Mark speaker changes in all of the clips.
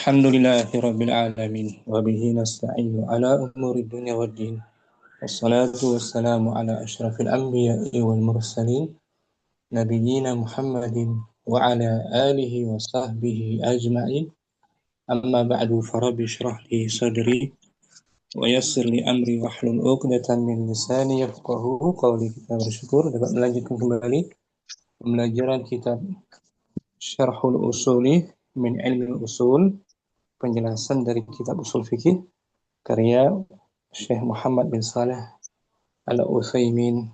Speaker 1: Alhamdulillahi Rabbil Alamin wa bihi nasta'inu ala umuri dunya wad din wassalatu wassalamu ala ashrafil anbiya'i wal mursalin nabiyyina Muhammadin wa ala alihi wa sahbihi ajma'in amma ba'du farabbi shrah li sadri wa yassir li amri wahlul 'uqdatam min lisani yafqahu qawli. Kita bersyukur dapat melanjutkan kembali pembelajaran kitab Syarhul Usuli min Ilmi Usul, penjelasan dari kitab usul fikih karya Syekh Muhammad bin Saleh Al-Utsaimin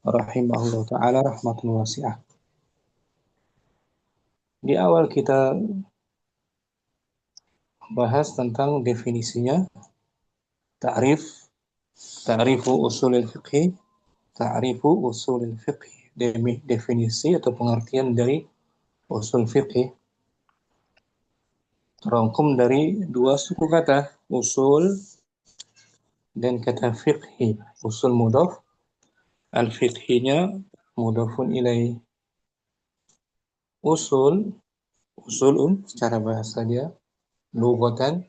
Speaker 1: rahimahullah ta'ala rahmatun wasi'ah. Di awal kita bahas tentang definisinya, ta'rifu usulil fiqh, definisi atau pengertian dari usul fiqh terangkum dari dua suku kata, usul dan kata fiqhi. Usul mudhaf, al-fiqhinya mudhafun ilaih. Usulun secara bahasa dia, lughatan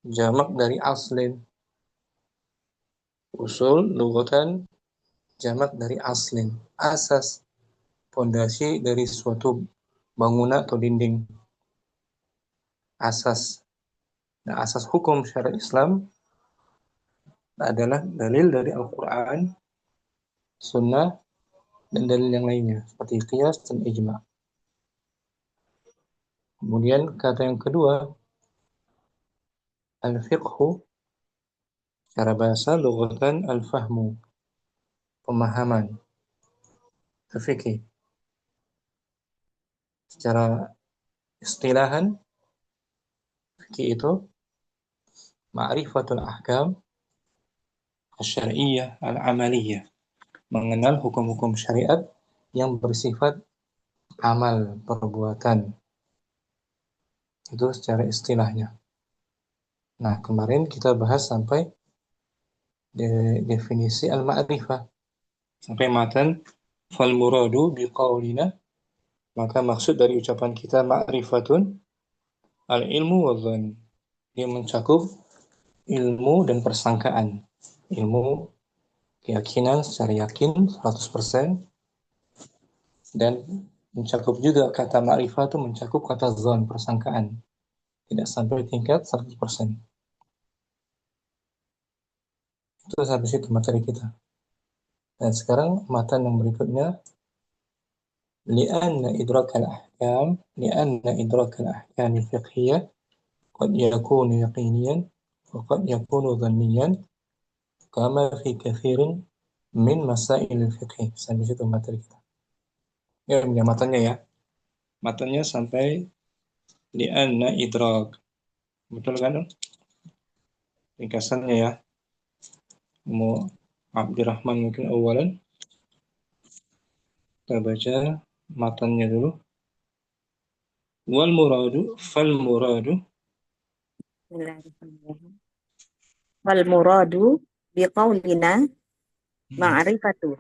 Speaker 1: jamak dari aslin. Usul lughatan jamak dari aslin, asas, pondasi dari suatu bangunan atau dinding. Asas. Nah, asas hukum syariat Islam adalah dalil dari Al-Quran, Sunnah, dan dalil yang lainnya seperti qiyas dan ijma'. Kemudian kata yang kedua, al-fiqhu, secara bahasa lughatan al-fahmu, pemahaman, fikih. Secara istilahan, fikih itu ma'rifatul ahkam asy-syar'iyyah al-amaliyah, mengenal hukum-hukum syariat yang bersifat amal, perbuatan. Itu secara istilahnya. Nah, kemarin kita bahas sampai definisi al-ma'rifah, sampai matan fal muradu biqaulina, maka maksud dari ucapan kita ma'rifatun al-ilmu wa dhann, dia mencakup ilmu dan persangkaan. Ilmu, keyakinan secara yakin 100%, dan mencakup juga kata ma'rifah itu mencakup kata dhann, persangkaan, tidak sampai tingkat 100%. Itu sampai situ materi kita. Dan sekarang matan yang berikutnya, li'anna idrakal ahkam fiqhiyah qad yakunu yaqiniyan wa qad yakunu dhanniyan kama fi kathirin min masail fiqh. Sampai situ materi kita. Ya, matannya ya. Matannya sampai li'anna idrak. Betul kan? Ringkasannya ya. Mau Abdurrahman mungkin awalan. Kita baca matannya dulu. Wal muradu
Speaker 2: Wal muradu biqaulina ma'rifatu.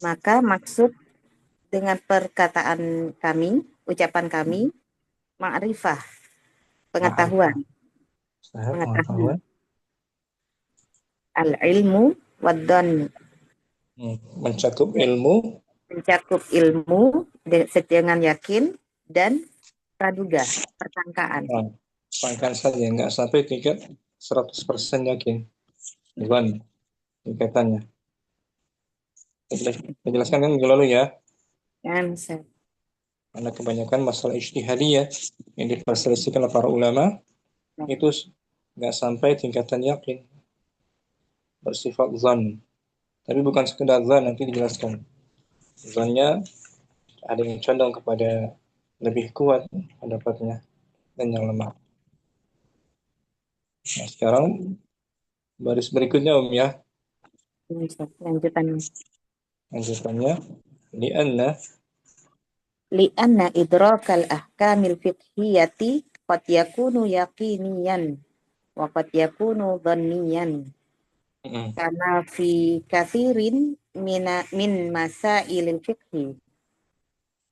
Speaker 2: Maka maksud dengan perkataan kami, ucapan kami, ma'rifah, pengetahuan.
Speaker 1: Pengetahuan.
Speaker 2: Al-ilmu wad-dhann.
Speaker 1: Mencakup ilmu.
Speaker 2: Mencakup ilmu dengan yakin dan praduga, persangkaan.
Speaker 1: Persangkaan saja, nggak sampai tingkat 100% yakin. Bukan tingkatannya. Menjelaskan kan minggu lalu ya. Karena kebanyakan masalah ijtihadiyah yang diperselisihkan oleh para ulama itu nggak sampai tingkatan yakin, bersifat zan. Tapi bukan sekedar zan, nanti dijelaskan. Zannya ada yang condong kepada lebih kuat pendapatnya dan yang lemah. Nah, sekarang baris berikutnya ya. Lanjutannya
Speaker 2: li'anna idrakal ahkamil fiqhiyati qad yakunu yaqiniyan wa qad yakunu dhanniyan. Karena fi kathirin min masailil fiqhi.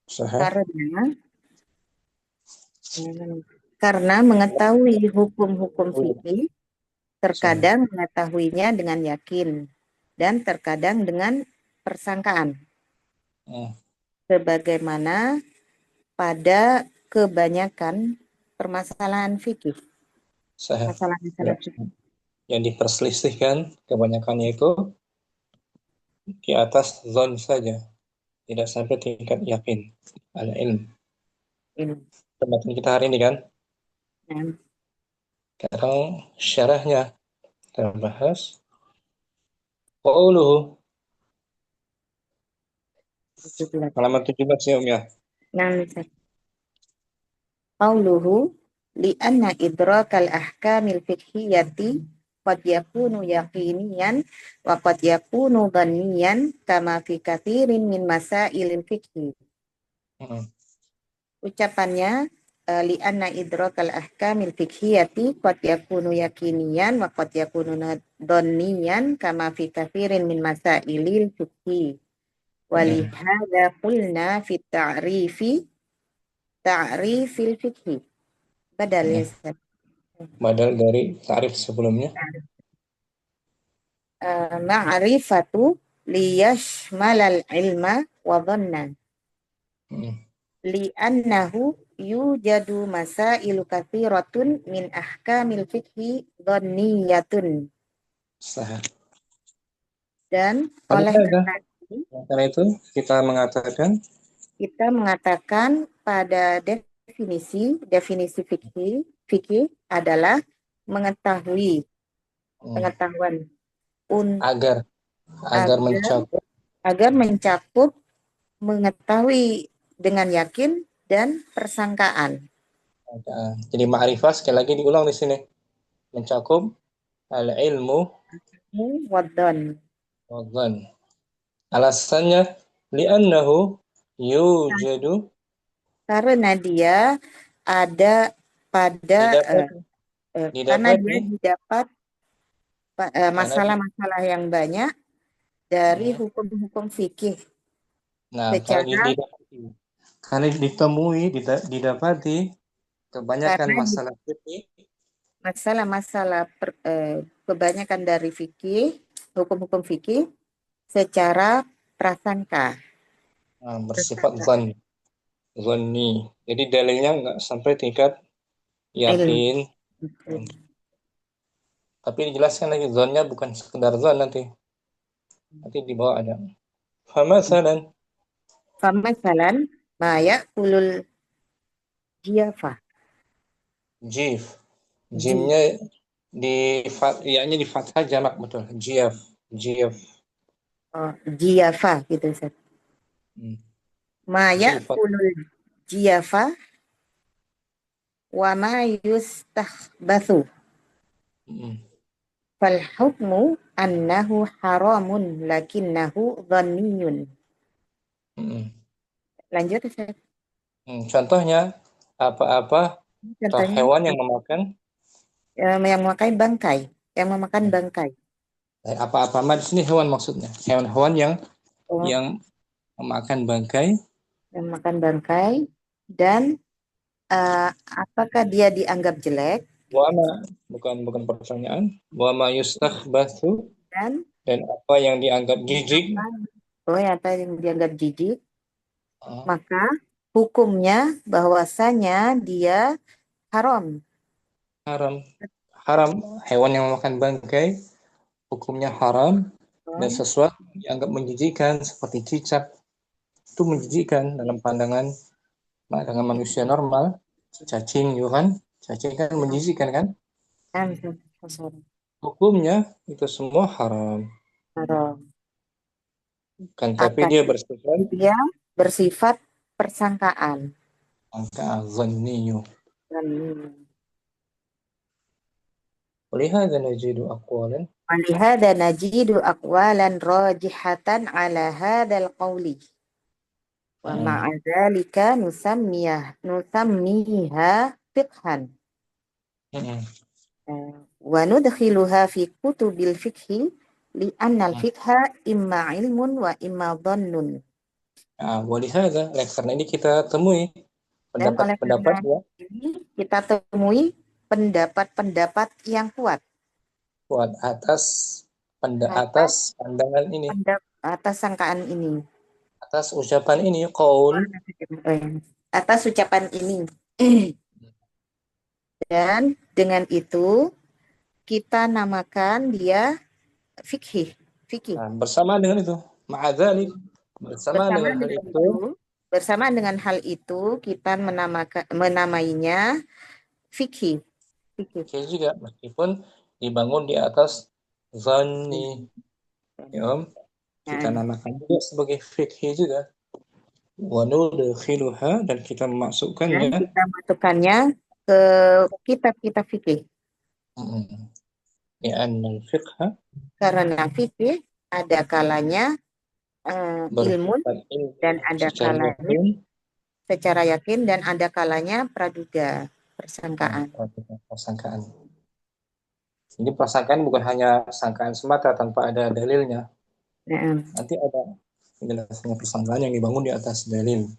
Speaker 1: Sahih.
Speaker 2: Karena mengetahui hukum-hukum fikih
Speaker 1: Sahih.
Speaker 2: terkadang mengetahuinya dengan yakin dan terkadang dengan persangkaan. Sebagaimana pada kebanyakan permasalahan fikih.
Speaker 1: Sahih.
Speaker 2: Masalah-masalah fikih.
Speaker 1: Yang diperselisihkan kebanyakannya itu di atas zon saja, tidak sampai tingkat yakin. Al-ilm.
Speaker 2: Ini.
Speaker 1: Tempat kita hari ini kan. Sekarang syarahnya kita bahas. Qauluhu. Halaman 17 ya, ya.
Speaker 2: Qauluhu li'anna idrakal ahkamil fiqhiyati qad yakunu yaqiniyan wa qad yakunu dhanniyan kama fi katsirin min masailil fiqhi. Ucapannya li'anna idrakal ahkamil fiqhiyati qad yakunu yaqiniyan wa qad yakunu dhanniyan kama fi katsirin min masailil fiqhi. Walihada qulna fi ta'rifil fiqhi. Badal ya Ustaz.
Speaker 1: Badal dari ta'rif sebelumnya.
Speaker 2: Ma'rifatu liyashmalal ilma wa dhanna. Li'annahu yujadu masailu katsiratun min ahkamil fiqhi dhanniyatun.
Speaker 1: Sahih.
Speaker 2: Dan oleh
Speaker 1: karena itu kita
Speaker 2: mengatakan pada definisi fikih adalah mengetahui pengetahuan agar mencakup mengetahui dengan yakin dan persangkaan.
Speaker 1: Jadi ma'rifah sekali lagi diulang di sini, mencakup al-ilmu
Speaker 2: wadhan.
Speaker 1: Alasannya li'annahu yujadu,
Speaker 2: karena dia ada pada karena dia didapat masalah-masalah yang banyak dari hukum-hukum fikih.
Speaker 1: Karena didapati kebanyakan masalah fikih,
Speaker 2: masalah-masalah kebanyakan dari fikih, hukum-hukum fikih secara prasangka.
Speaker 1: Bersifat zanni. Jadi dalilnya nggak sampai tingkat yakin. Tapi dijelaskan lagi zonnya bukan sekedar zon nanti di bawah ada. Famasalan
Speaker 2: ma ya'kulul jiyafa.
Speaker 1: Jif. Jimnya di fathah jamak betul. Jiyaf.
Speaker 2: Jiyafa gitu Ustaz. Ma ya'kulul jiyafa wa ma yustakhbathu. Fal hukmu annahu haramun lakinnahu dhanniyun. Lanjut Ustaz.
Speaker 1: Contohnya apa-apa hewan yang
Speaker 2: memakai bangkai,
Speaker 1: Apa-apa di sini hewan maksudnya. Hewan-hewan yang memakan bangkai.
Speaker 2: Dan apakah dia dianggap jelek?
Speaker 1: Bukan pertanyaan. Wa ma yustakhbathu, dan apa yang dianggap jijik.
Speaker 2: Apa yang dianggap jijik? Maka hukumnya bahwasanya dia haram.
Speaker 1: Haram. Hewan yang memakan bangkai hukumnya haram, dan sesuatu yang dianggap menjijikkan seperti cicak itu menjijikkan dalam pandangan manusia normal. Cacing kan menjijikkan kan? Hukumnya itu semua haram. Kan tapi dia
Speaker 2: bersifat persangkaan.
Speaker 1: Zanniyu. Walihada
Speaker 2: najidu aqwalan rajihatan ala hadzal qawli. Wa ma'a dzalika nusammiha fiqhan. Wa nudkhiluha fi kutubil fiqhi li'anna al-fiqha imma ilmun wa imma dhannun.
Speaker 1: Nah, walihada, oleh karena ini kita temui
Speaker 2: Dan oleh
Speaker 1: pendapat-pendapat
Speaker 2: karena
Speaker 1: ya
Speaker 2: ini kita temui pendapat-pendapat yang kuat
Speaker 1: kuat
Speaker 2: atas
Speaker 1: atas pandangan ini,
Speaker 2: atas sangkaan ini.
Speaker 1: atas ucapan ini, qaul.
Speaker 2: Atas ucapan ini. Dan dengan itu kita namakan dia fikih. Fikih.
Speaker 1: Nah, bersama dengan itu, ma'adzalik, bersama
Speaker 2: Bersama
Speaker 1: dengan hal
Speaker 2: dengan
Speaker 1: itu,
Speaker 2: itu, bersama dengan hal itu kita menamainya fikih. Fikih.
Speaker 1: fikih juga meskipun dibangun di atas zanni, ya Om, kita
Speaker 2: Nah,
Speaker 1: namakan juga sebagai fikih juga. Wa nudkhiluha, dan kita
Speaker 2: dan
Speaker 1: memasukkannya.
Speaker 2: kita masukkannya ke kitab-kitab fikih.
Speaker 1: Li'anna al-fiqha
Speaker 2: Karena fikih ada kalanya ilmu
Speaker 1: bersifat ilmu
Speaker 2: dan ada
Speaker 1: secara
Speaker 2: kalanya
Speaker 1: yakin.
Speaker 2: secara yakin dan ada kalanya praduga, persangkaan.
Speaker 1: Prasangkaan. Jadi prasangkaan bukan hanya sangkaan semata tanpa ada dalilnya.
Speaker 2: Nah,
Speaker 1: Nanti ada penjelasannya persangkaan yang dibangun di atas dalil.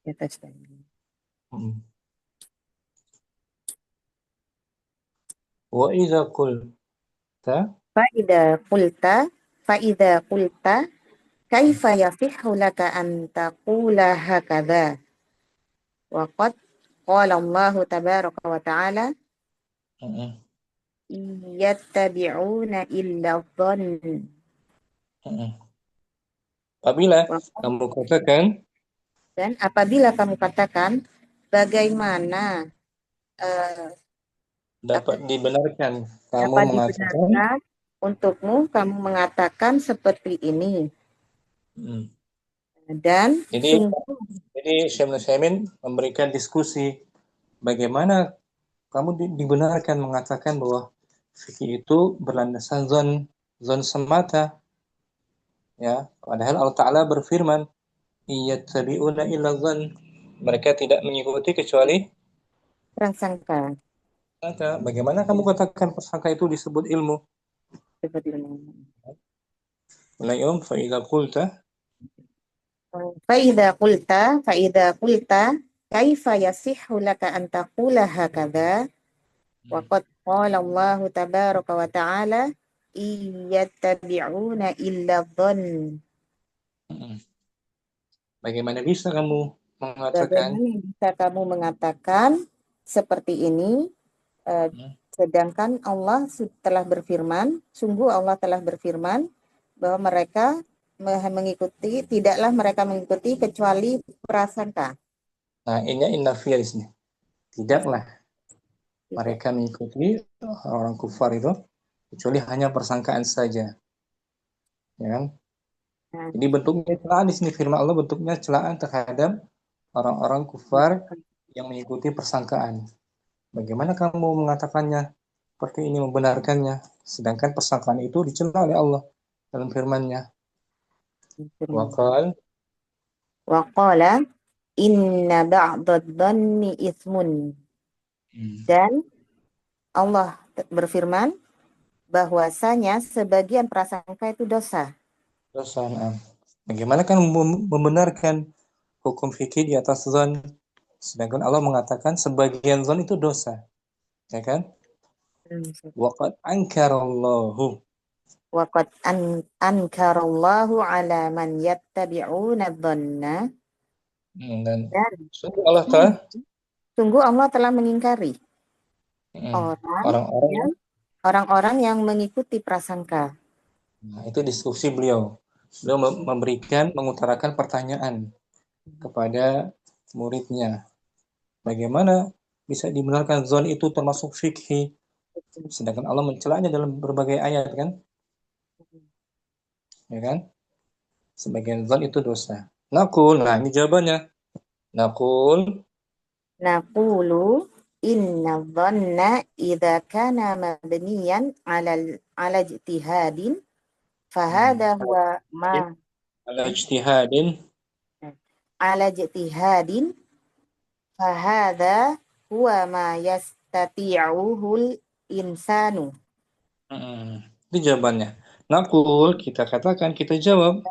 Speaker 2: di atas tadi.
Speaker 1: Hmm. Wa idza qulta,
Speaker 2: Faida qulta kaifa yasihhu laka an taqula hakadha wa qad qala Allah tabaraka wa ta'ala
Speaker 1: hmm,
Speaker 2: yattabi'una illa dhann
Speaker 1: hmm. Apabila
Speaker 2: wa
Speaker 1: kamu katakan,
Speaker 2: dan apabila kamu katakan bagaimana eh, apa
Speaker 1: dapat dibenarkan kamu
Speaker 2: dapat
Speaker 1: mengatakan,
Speaker 2: dibenarkan untukmu kamu mengatakan seperti ini
Speaker 1: hmm.
Speaker 2: dan
Speaker 1: Jadi
Speaker 2: sungguh
Speaker 1: Syekh Nusaimin memberikan diskusi bagaimana kamu dibenarkan mengatakan bahwa fikih itu berlandaskan zon semata, ya, padahal Allah Ta'ala berfirman, iyattabi'una illa zon, mereka tidak mengikuti kecuali
Speaker 2: prasangka
Speaker 1: prasangka. Bagaimana kamu katakan prasangka itu disebut ilmu?
Speaker 2: seperti ini.
Speaker 1: Mulai fa idza qulta,
Speaker 2: Faida qulta kaifa yasihhu laka an taqula hakadha wa qad qala Allah tabaraka wa ta'ala iyattabi'una illa dhann.
Speaker 1: bagaimana bisa kamu mengatakan,
Speaker 2: Bagaimana bisa kamu mengatakan seperti ini eh, sedangkan Allah telah berfirman, sungguh Allah telah berfirman bahwa mereka tidaklah mereka mengikuti kecuali prasangka.
Speaker 1: nah ini innafiyah di sini. Tidaklah
Speaker 2: Tidak.
Speaker 1: mereka mengikuti orang kufar itu kecuali hanya persangkaan saja, ya kan?
Speaker 2: Nah,
Speaker 1: Jadi bentuknya celaan di sini, firman Allah bentuknya celaan terhadap orang-orang kufar yang mengikuti persangkaan. Bagaimana kamu mengatakannya seperti ini, membenarkannya, sedangkan persangkaan itu dicela oleh Allah dalam firman-Nya. Waqal,
Speaker 2: wa qala inna ba'dad dhanni ithmun. Dan Allah berfirman bahwasanya sebagian prasangka itu dosa.
Speaker 1: dosa. Bagaimana kamu membenarkan hukum fikih di atas zon, sedangkan Allah mengatakan sebagian zon itu dosa, ya kan? Waqad ankarallahu.
Speaker 2: Wa qad ankarallahu ala man yattabi'una dhanna.
Speaker 1: Dan
Speaker 2: Dan
Speaker 1: sungguh Allah telah,
Speaker 2: sungguh Allah telah mengingkari orang
Speaker 1: orang-orang
Speaker 2: yang
Speaker 1: yang,
Speaker 2: orang-orang yang mengikuti prasangka.
Speaker 1: nah, itu diskusi beliau. Beliau mengutarakan pertanyaan kepada muridnya. Bagaimana bisa dibenarkan zon itu termasuk fikih, sedangkan Allah mencelanya dalam berbagai ayat, kan? Ya kan? Sebagian zon itu dosa. Nakul, nah ini jawabannya. Nakul,
Speaker 2: Naqulu inna dhanna idza kana mabniyan ala ijtihadin fahada huwa ma
Speaker 1: ala ijtihadin,
Speaker 2: ala ijtihadin fahada huwa ma yastati'uhul insanu.
Speaker 1: itu jawabannya. Nakul, kita katakan, kita jawab,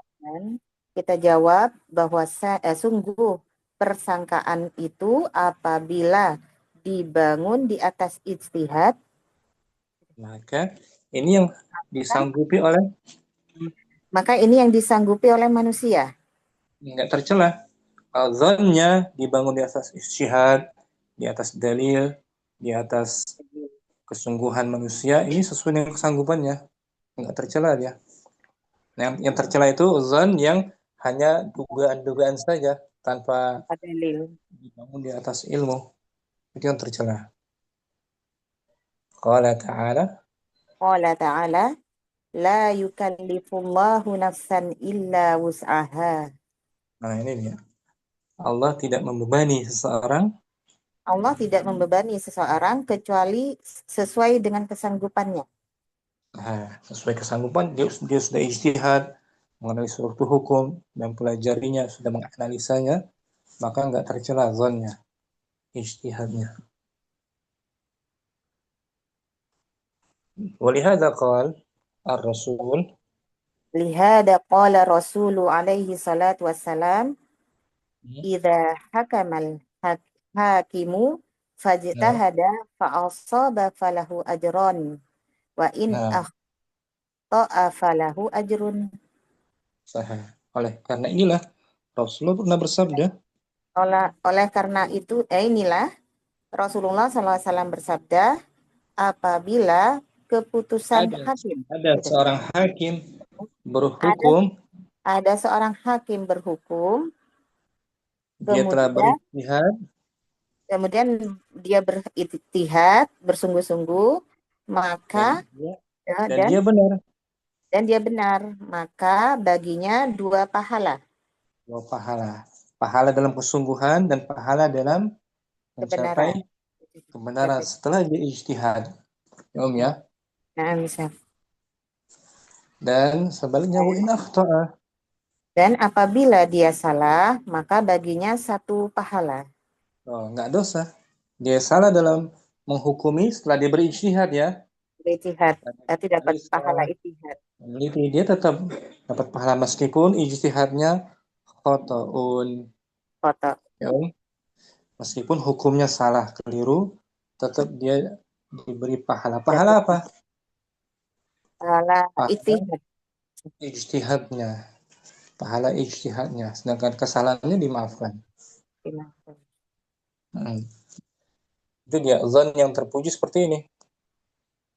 Speaker 2: Kita jawab bahwa sungguh persangkaan itu apabila dibangun di atas ijtihad,
Speaker 1: Maka ini yang disanggupi oleh,
Speaker 2: maka ini yang disanggupi oleh manusia.
Speaker 1: nggak tercela. Azannya dibangun di atas ijtihad, di atas dalil, di atas kesungguhan manusia, ini sesuai dengan kesanggupannya, nggak tercela dia. Nah, yang tercela itu zon yang hanya dugaan-dugaan saja tanpa
Speaker 2: Dalil.
Speaker 1: dibangun di atas ilmu, itu yang tercela. Qala ta'ala,
Speaker 2: Qala ta'ala, la yukallifullahu nafsan illa wus'aha.
Speaker 1: nah ini dia. Allah tidak membebani seseorang,
Speaker 2: Allah tidak membebani seseorang kecuali sesuai dengan kesanggupannya.
Speaker 1: nah, sesuai kesanggupan, dia sudah ijtihad mengenai suatu hukum dan pelajarinya, sudah menganalisanya, maka nggak tercela zonnya, ijtihadnya. Walihada qal ar-rasul,
Speaker 2: Lihada qala Rasulu alaihi salatu wassalam, idza hakamal hakimu
Speaker 1: nah,
Speaker 2: fajtahada fa'asaba falahu ajran wa in
Speaker 1: nah,
Speaker 2: akhta'a falahu ajrun.
Speaker 1: sahih. Oleh karena inilah Rasulullah pernah bersabda,
Speaker 2: Oleh karena itu, inilah Rasulullah SAW bersabda, apabila keputusan
Speaker 1: ada
Speaker 2: hakim,
Speaker 1: ada
Speaker 2: gitu.
Speaker 1: seorang hakim
Speaker 2: Ada
Speaker 1: berhukum,
Speaker 2: ada seorang hakim berhukum,
Speaker 1: dia telah
Speaker 2: kemudian
Speaker 1: berijtihad
Speaker 2: kemudian dia berijtihad bersungguh-sungguh,
Speaker 1: dan
Speaker 2: maka
Speaker 1: dia
Speaker 2: ya,
Speaker 1: dan dia benar,
Speaker 2: dan dia benar, maka baginya dua pahala
Speaker 1: dua pahala, pahala dalam kesungguhan dan pahala dalam
Speaker 2: kebenaran.
Speaker 1: mencapai kebenaran setelah dia ijtihad, ya Om ya.
Speaker 2: Nah, misal.
Speaker 1: Dan sebaliknya wa in akhta'a,
Speaker 2: Dan apabila dia salah, maka baginya satu pahala.
Speaker 1: oh, nggak dosa. Dia salah dalam menghukumi setelah dia berijtihad ya.
Speaker 2: Ijtihad, berarti dapat
Speaker 1: Analisa,
Speaker 2: pahala ijtihad.
Speaker 1: meneliti, dia tetap dapat pahala meskipun ijtihadnya khotoun,
Speaker 2: Foto.
Speaker 1: ya Om. Meskipun hukumnya salah, keliru, tetap dia diberi pahala. Pahala apa?
Speaker 2: Pahala
Speaker 1: Pahala
Speaker 2: ijtihad.
Speaker 1: ijtihadnya. Pahala ijtihadnya. Sedangkan kesalahannya dimaafkan. Hmm. Itu dia zon yang terpuji seperti ini.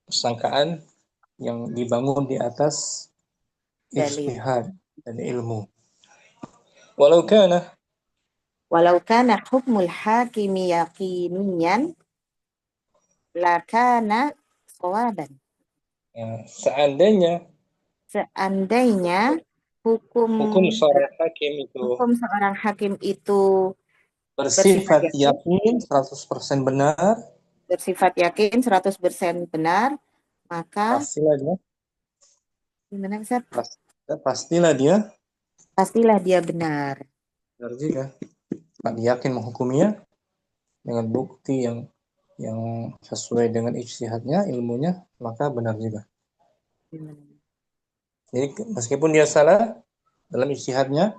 Speaker 1: Persangkaan yang dibangun di atas
Speaker 2: Dalil.
Speaker 1: ijtihad dan ilmu. Walau kana,
Speaker 2: Walau kana hukmul hakimi yaqiniyan lakana sawaban.
Speaker 1: ya, seandainya
Speaker 2: Seandainya hukum
Speaker 1: hukum seorang hakim itu
Speaker 2: hukum seorang hakim itu bersifat
Speaker 1: bersifat
Speaker 2: yakin,
Speaker 1: yakin 100% benar,
Speaker 2: bersifat yakin 100% benar, maka
Speaker 1: pastilah dia,
Speaker 2: gimana Ustaz?
Speaker 1: pastilah dia
Speaker 2: Pastilah dia benar.
Speaker 1: benar juga. Pak yakin menghukumnya dengan bukti yang sesuai dengan ijtihadnya, ilmunya, maka benar juga. Jadi meskipun dia salah dalam ijtihadnya,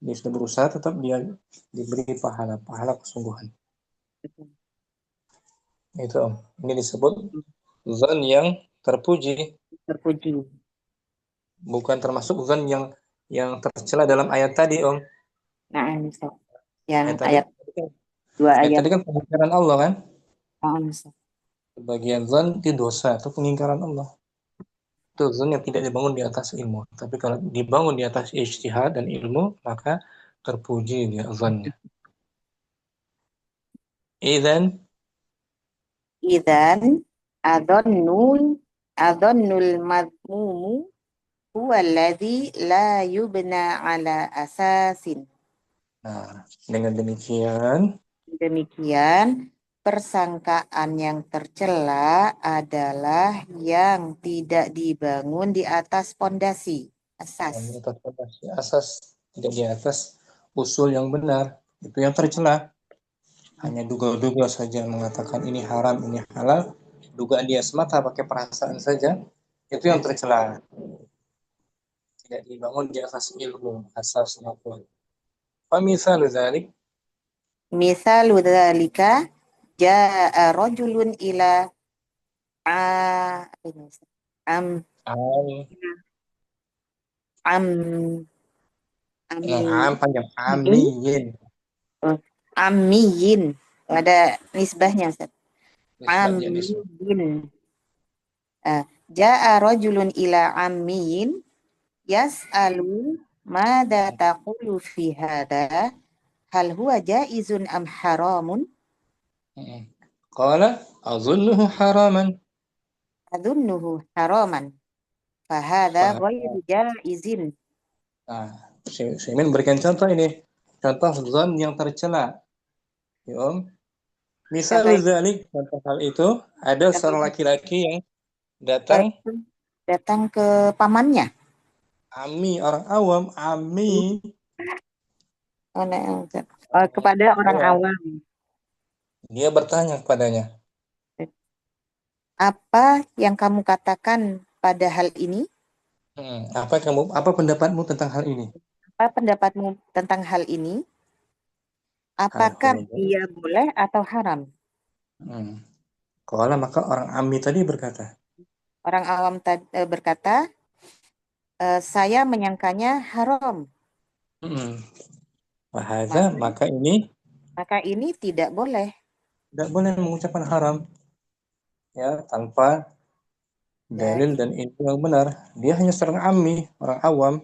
Speaker 1: dia sudah berusaha, tetap dia diberi pahala kesungguhan. Itu Om. Ini disebut zon yang terpuji,
Speaker 2: Terpuji.
Speaker 1: bukan termasuk zon yang tercela dalam ayat tadi Om.
Speaker 2: Nah, Ustaz. Yang
Speaker 1: Ayat tadi
Speaker 2: ayat dua
Speaker 1: ayat
Speaker 2: ayat
Speaker 1: tadi kan pengingkaran Allah kan.
Speaker 2: Ustaz.
Speaker 1: Sebagian zon itu dosa atau pengingkaran Allah. Itu zon yang tidak dibangun di atas ilmu. Tapi kalau dibangun di atas ijtihad dan ilmu, maka terpuji dia zonnya. Idzan,
Speaker 2: Idzan adhannul adhannul madmumu huwa alladhi la yubna ala asasin.
Speaker 1: nah, dengan demikian,
Speaker 2: Demikian, persangkaan yang tercela adalah yang tidak dibangun di atas pondasi,
Speaker 1: di
Speaker 2: asas.
Speaker 1: atas fondasi asas, tidak di atas usul yang benar, itu yang tercela. Hanya duga-duga saja mengatakan ini haram, ini halal, dugaan dia semata pakai perasaan saja, itu yang tercela. tidak dibangun di atas ilmu, asas pengetahuan. Famisal dzalik,
Speaker 2: Misalu dzalika jaa rajulun ila ini am
Speaker 1: am,
Speaker 2: am
Speaker 1: am
Speaker 2: am
Speaker 1: panjang,
Speaker 2: ini
Speaker 1: amiyin,
Speaker 2: oh, ammiyin ada nisbahnya Ustaz.
Speaker 1: nisbatnya nisbat.
Speaker 2: Ammiyin. Jaa rajulun ila ammiyin yas'alu mada taqulu fi hada hal huwa jaizun am haramun
Speaker 1: Qala azunnuhu haraman.
Speaker 2: adunnuhu haraman fahada
Speaker 1: Fa,
Speaker 2: ghairu jaizin.
Speaker 1: nah, saya ingin berikan contoh ini. Contoh zon yang tercela. Ya, Om. Misal
Speaker 2: Contoh
Speaker 1: zalik, contoh hal itu, ada seorang
Speaker 2: contoh
Speaker 1: laki-laki yang datang,
Speaker 2: datang ke pamannya.
Speaker 1: ami, orang awam, ami,
Speaker 2: Oh, nah, kepada orang
Speaker 1: awam.
Speaker 2: awam.
Speaker 1: Dia bertanya kepadanya,
Speaker 2: Apa yang kamu katakan pada hal ini?
Speaker 1: apa pendapatmu tentang hal ini?
Speaker 2: Apa pendapatmu tentang hal ini?
Speaker 1: Hal
Speaker 2: Apakah
Speaker 1: huwa.
Speaker 2: dia boleh atau haram?
Speaker 1: Hmm. Qala, maka orang ami tadi berkata,
Speaker 2: Orang awam berkata, saya menyangkanya haram.
Speaker 1: hmm. Wahada,
Speaker 2: Maka,
Speaker 1: maka ini
Speaker 2: maka ini tidak boleh.
Speaker 1: tidak boleh mengucapkan haram, ya, tanpa
Speaker 2: Dan
Speaker 1: dalil dan itu yang benar. Dia hanya seorang ami, orang awam,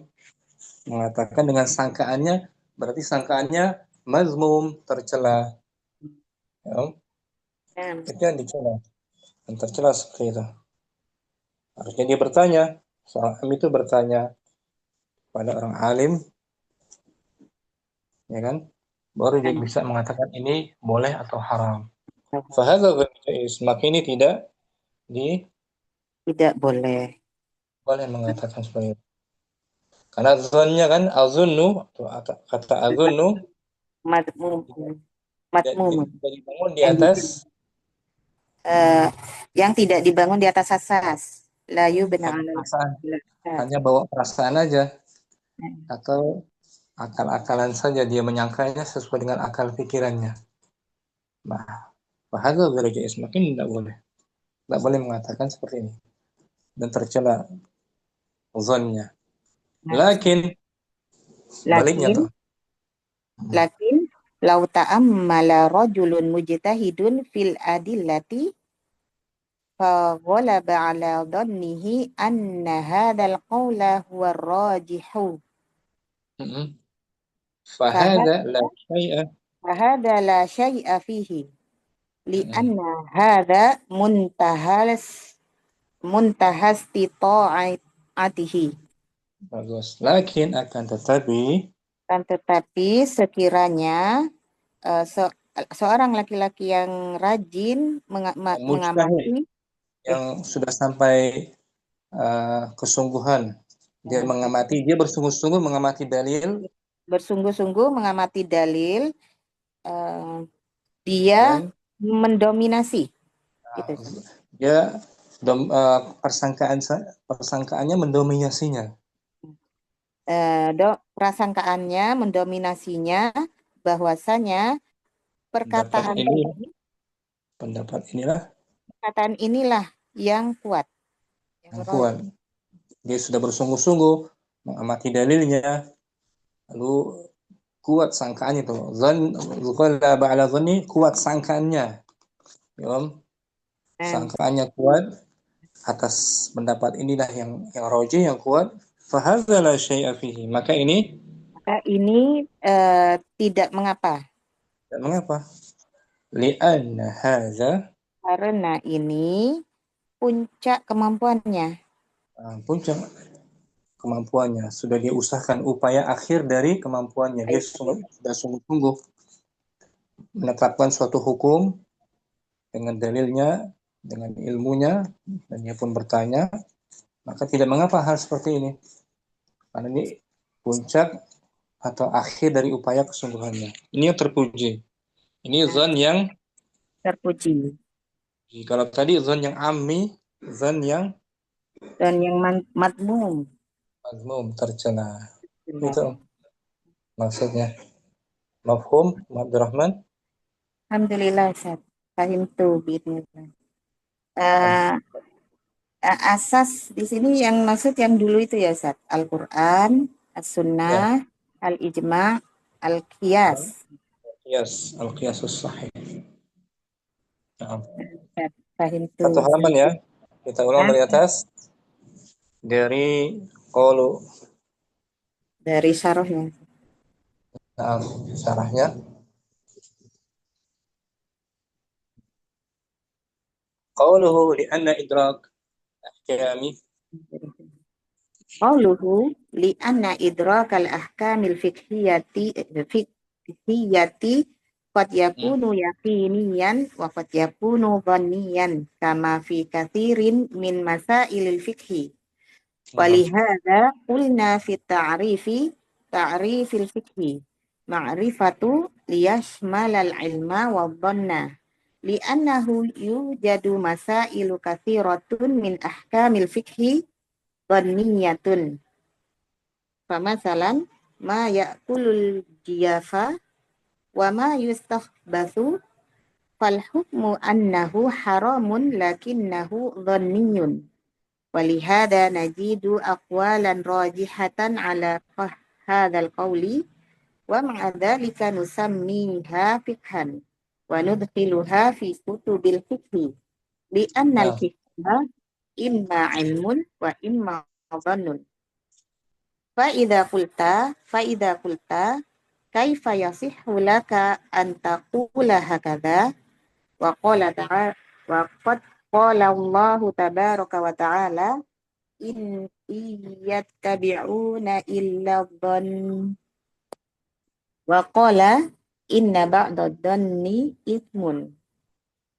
Speaker 1: mengatakan dengan sangkaannya, berarti sangkaannya mazmum, tercela. Ya, itu yang dicela, yang tercela seperti itu. Harusnya dia bertanya, seorang ami itu bertanya pada orang alim, ya kan? Baru dia bisa mengatakan ini boleh atau haram. Fahadha ghairu jaiz. Maka ini tidak
Speaker 2: tidak boleh.
Speaker 1: boleh mengatakan seperti itu. Karena zonnya kan azunnu, kata azunnu
Speaker 2: Matmum,
Speaker 1: tidak,
Speaker 2: matmum.
Speaker 1: tidak dibangun di
Speaker 2: Yang,
Speaker 1: atas
Speaker 2: eh, yang tidak dibangun di atas asas. Layu benar
Speaker 1: hanya
Speaker 2: ala
Speaker 1: perasaan, hanya bawa perasaan aja, atau akal-akalan saja dia menyangkanya sesuai dengan akal pikirannya. Nah, bahasa gereja semakin tidak boleh mengatakan seperti ini dan tercela zonnya. Lakin sebaliknya
Speaker 2: Lakin
Speaker 1: tuh,
Speaker 2: lakin lau ta'ammala rajulun mujtahidun fil adillati faghalaba ala dhannihi anna hadzal qawla huwa rajihu
Speaker 1: fahada la syai'a.
Speaker 2: fahadha la syai'a fihi
Speaker 1: Mm-mm.
Speaker 2: li'anna hadza muntahas tita'atihi.
Speaker 1: Bagus. Lakin akan tetapi
Speaker 2: Dan tetapi sekiranya seorang laki-laki yang rajin
Speaker 1: mujtahid
Speaker 2: mengamati
Speaker 1: yang sudah sampai kesungguhan, dia mengamati, dia bersungguh-sungguh mengamati dalil,
Speaker 2: bersungguh-sungguh mengamati dalil, eh, dia
Speaker 1: dan
Speaker 2: mendominasi gitu.
Speaker 1: dia persangkaannya mendominasinya.
Speaker 2: Prasangkaannya mendominasinya bahwasanya
Speaker 1: Pendapat
Speaker 2: perkataan
Speaker 1: ini, pendapat inilah
Speaker 2: perkataan inilah yang kuat, yang
Speaker 1: yang
Speaker 2: roh.
Speaker 1: kuat. Dia sudah bersungguh-sungguh mengamati dalilnya, lalu kuat sangkaannya itu. Kuat sangkaannya. Ya,
Speaker 2: Nah,
Speaker 1: sangkaannya kuat atas pendapat inilah yang roji, yang kuat. Fahadza la syai'a fihi. Maka ini
Speaker 2: maka ini tidak mengapa
Speaker 1: mengapa? Li'anna hadza,
Speaker 2: karena ini puncak kemampuannya.
Speaker 1: puncak kemampuannya, sudah dia usahakan upaya akhir dari kemampuannya, dia sudah sungguh-sungguh menetapkan suatu hukum dengan dalilnya, dengan ilmunya, dan dia pun bertanya, maka tidak mengapa hal seperti ini, karena ini puncak atau akhir dari upaya kesungguhannya. Ini yang terpuji. Ini zon yang,
Speaker 2: Terpuji.
Speaker 1: kalau tadi zon yang ammi, zon yang
Speaker 2: Dan yang matmum.
Speaker 1: Mazmum tercela. Itu
Speaker 2: Benar.
Speaker 1: maksudnya. Mafhum, Abdurrahman?
Speaker 2: Alhamdulillah, Ustaz. Fahim tuh, bismillah. Eh, asas di sini yang maksud yang dulu itu ya, Ustaz. Al-Quran,
Speaker 1: Ya,
Speaker 2: As-Sunnah, Al-Ijma', Al-Qiyas.
Speaker 1: Al-Qiyas, Al-Qiyasus Sahih. Nah,
Speaker 2: Ustaz, Fahim
Speaker 1: satu
Speaker 2: tuh.
Speaker 1: halaman ya. Kita ulang
Speaker 2: Nah,
Speaker 1: dari atas. Dari qaulu.
Speaker 2: dari syarahnya.
Speaker 1: Nah, syarahnya. Qauluhu li'anna idrak ahkami.
Speaker 2: Qauluhu li'anna idrakal ahkamil fiqhiyati qad
Speaker 1: Hmm,
Speaker 2: yakunu yaqiniyan wa qad yakunu dhanniyan kama fi kathirin min masailil fiqhi.
Speaker 1: nah,
Speaker 2: Walihada qulna fi ta'rifil fiqhi ma'rifatu liyashmalal ilma wa dhanna li'annahu yujadu masailu kathiratun min ahkamil fiqhi dhanniyatun. Famasalan ma ya'kulul jiyafa wa ma yustakhbathu fal hukmu annahu haramun lakinnahu dhanniyun. Walihada najidu aqwalan rajihatan ala hadzal qawli wa ma'a dzalika nusammiha fiqhan wa nudkhiluha fi kutubil fiqhi li anna al
Speaker 1: nah.
Speaker 2: fiqha imma ilmun wa imma dhannun. Fa idza qulta kaifa yasihhu laka an taqula hakadha wa qala ta'ala wa qad qala Allahu tabaraka wa ta'ala in iyattabi'una illa dhann wa qala inna ba'da dhanni ithmun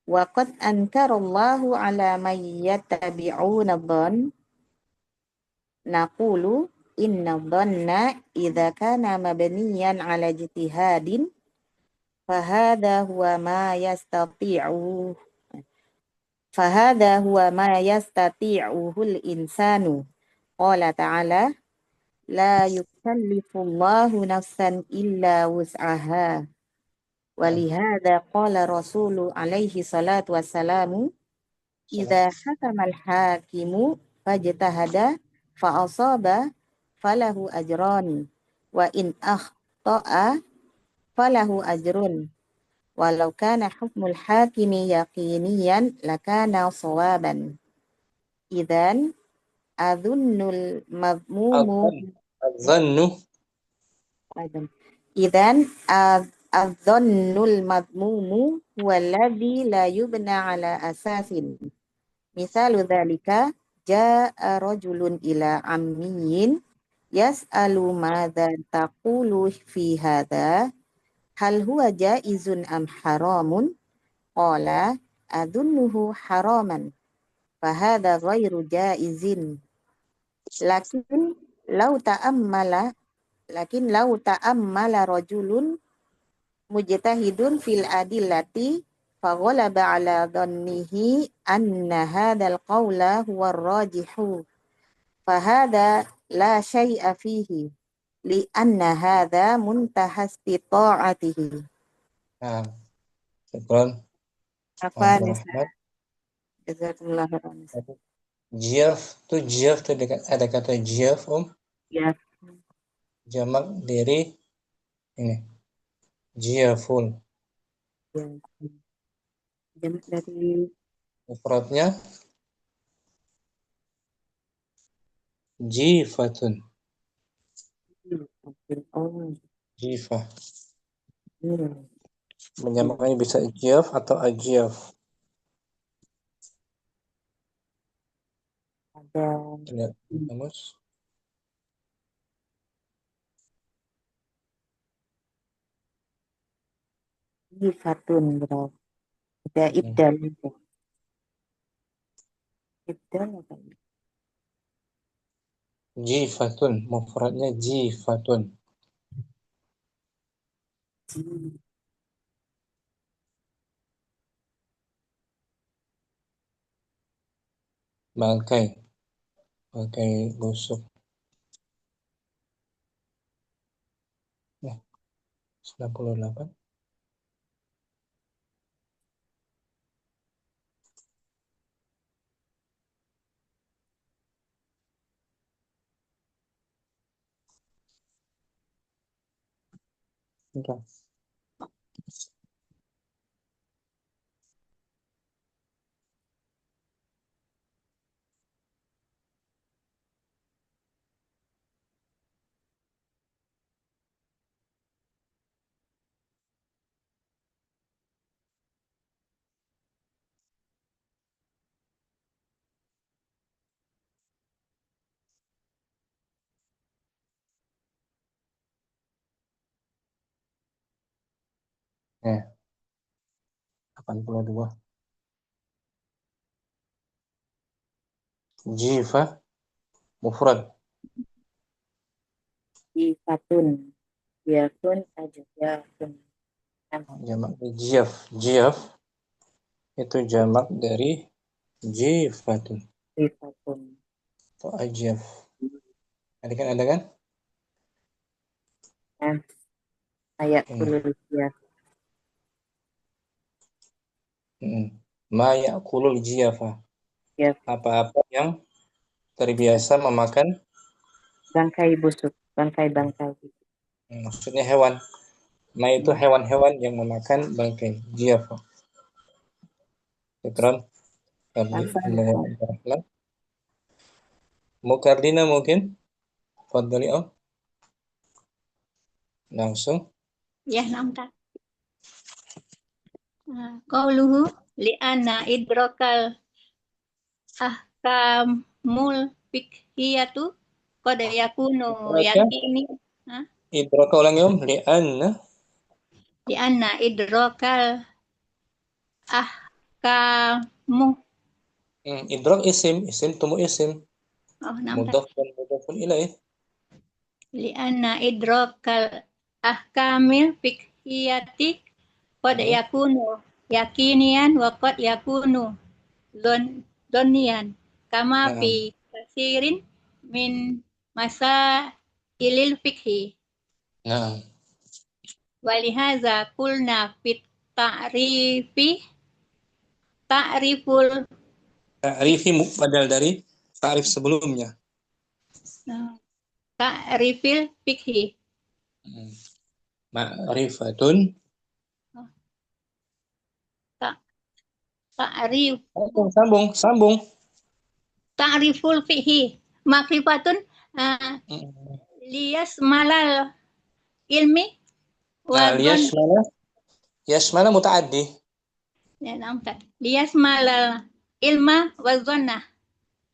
Speaker 2: wa qad ankara Allahu ala man yattabi'una dhann naqulu inna dhanna idza kana mabniyan ala ijtihadin fahadha huwa ma yastati'u fahadha huwa ma yastati'uhul insanu qala ta'ala la yukallifullahu nafsan illa wus'aha
Speaker 1: Nah.
Speaker 2: walihada qala rasulu alaihi salatu wassalamu idza hakamal hakimu fajtahada fa asaba falahu ajrani wa in akhta'a falahu ajrun walau kana hukmul hakimi yaqiniyan lakana sawaban idzan adhunnul madmumu
Speaker 1: Adzan. Adzannu.
Speaker 2: idzan adzannul madmumu huwa alladhi la yubna ala asasin misalu dzalika jaa rajulun ila ammiyin yas'alu madza taqulu fi hadza hal huwa jaizun am haramun qala adunnuhu haraman fahadha ghairu jaizin lakin lau ta'ammala lakin lau ta'ammala rajulun mujtahidun fil adillati faghalaba ala dhannihi anna hadzal qawla huwa rajihu fahadha la syai'a fihi li anna hadza muntaha istita'atihi.
Speaker 1: Nah, syukran,
Speaker 2: Afan
Speaker 1: Abdurrahman.
Speaker 2: jazakumullah khairan.
Speaker 1: Jiaf tuh jiaf tuh ada kata jiaf
Speaker 2: Ya,
Speaker 1: jamak dari ini jiafun.
Speaker 2: ya. Dari
Speaker 1: Mufradnya jifatun.
Speaker 2: oh,
Speaker 1: Jifah.
Speaker 2: iya.
Speaker 1: Menjamaknya bisa jiaf atau ajiaf.
Speaker 2: Ada
Speaker 1: Lihat di kamus.
Speaker 2: Fatun berarti. Ada
Speaker 1: Hmm.
Speaker 2: ibdal juga. Ibdal apa ini?
Speaker 1: Jifatun. Mufradnya jifatun.
Speaker 2: Ji-
Speaker 1: Bangkai. Bangkai busuk. 98. Enggak. Ya, 82. Jifa mufrad.
Speaker 2: Jifatun. Jifatun ajiyatun.
Speaker 1: Jamak jiyaf. Jiyaf itu jamak dari jifatun
Speaker 2: Jifatun.
Speaker 1: atau ajyaf. Ada kan?
Speaker 2: Nah, ayat
Speaker 1: Hmm.
Speaker 2: kulul jiyaf.
Speaker 1: Ma ya'kulul jiyafa.
Speaker 2: Jiyaf.
Speaker 1: Apa-apa yang terbiasa memakan,
Speaker 2: Bangkai busuk. Bangkai-bangkai.
Speaker 1: maksudnya hewan. Ma itu hewan-hewan yang memakan bangkai. Jiyafa. Ikram.
Speaker 2: Hasan.
Speaker 1: Mukardina mungkin? Fadli oh. Langsung.
Speaker 3: Ya, nampak. Qauluhu li'anna idrakal ahkamul fiqhiyatu qad yakunu
Speaker 1: Idraka.
Speaker 3: yakini.
Speaker 1: Idraka ulang yom. Li'anna.
Speaker 3: Li'anna idrakal ahkamu.
Speaker 1: Idrak isim. Isim tumu isim.
Speaker 3: Oh, nampak.
Speaker 1: Mudafun ilaih.
Speaker 3: Li'anna idrakal ahkamil fiqhiyati qad yakunu yakinian wa qad yakunu donian kama
Speaker 1: Nah,
Speaker 3: fi kasirin min masa ilil fikhi
Speaker 1: nah.
Speaker 3: walihaza kulna fit ta'rifi ta'riful
Speaker 1: Ta'rifi badal dari ta'rif sebelumnya.
Speaker 3: ta'rifil fikhi
Speaker 1: Ma'rifatun.
Speaker 3: ta'rif
Speaker 1: Sambung.
Speaker 3: ta'riful fikhi makrifatun liyas malal ilmi
Speaker 1: Nah,
Speaker 3: wadon
Speaker 1: yasmana muta'addi.
Speaker 3: ya nampak liyas malal ilma wazonna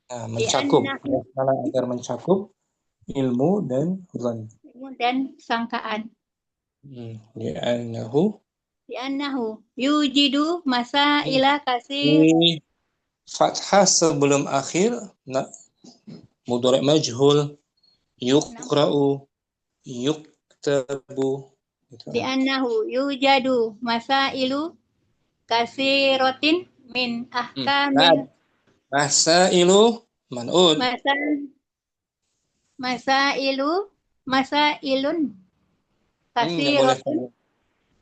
Speaker 1: Nah, mencakup. Yasmana agar mencakup ilmu dan zon.
Speaker 3: dan sangkaan
Speaker 1: Li'annahu
Speaker 3: li'annahu yujidu masaila kasir
Speaker 1: di fathah sebelum akhir mudhari' majhul yuqra'u yuktabu gitu.
Speaker 3: li'annahu yujadu masailu kasiratin min ahkamin
Speaker 1: Masailu man'ud.
Speaker 3: masailun
Speaker 1: Nggak boleh
Speaker 3: kasiratin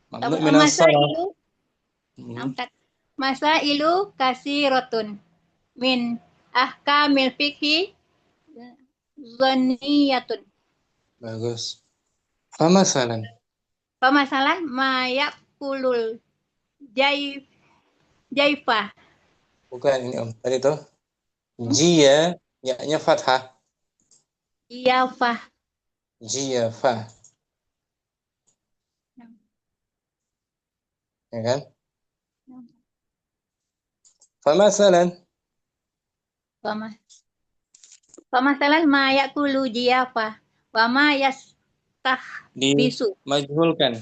Speaker 1: mamnu min as-salah.
Speaker 3: masailu masailu kasiratun min ahkamil fikhi zanniyatun.
Speaker 1: Bagus. Famasalan.
Speaker 3: Pemasalan mayakulul jaifa.
Speaker 1: Bukan ini Om. Tadi tuh jia ya-nya fathah.
Speaker 3: Iyafah.
Speaker 1: Jia fa. Ya kan? Famasalan.
Speaker 3: Pemasalan mayakulu jiyafa. Wa ma yastahbisu.
Speaker 1: Dimajhulkan.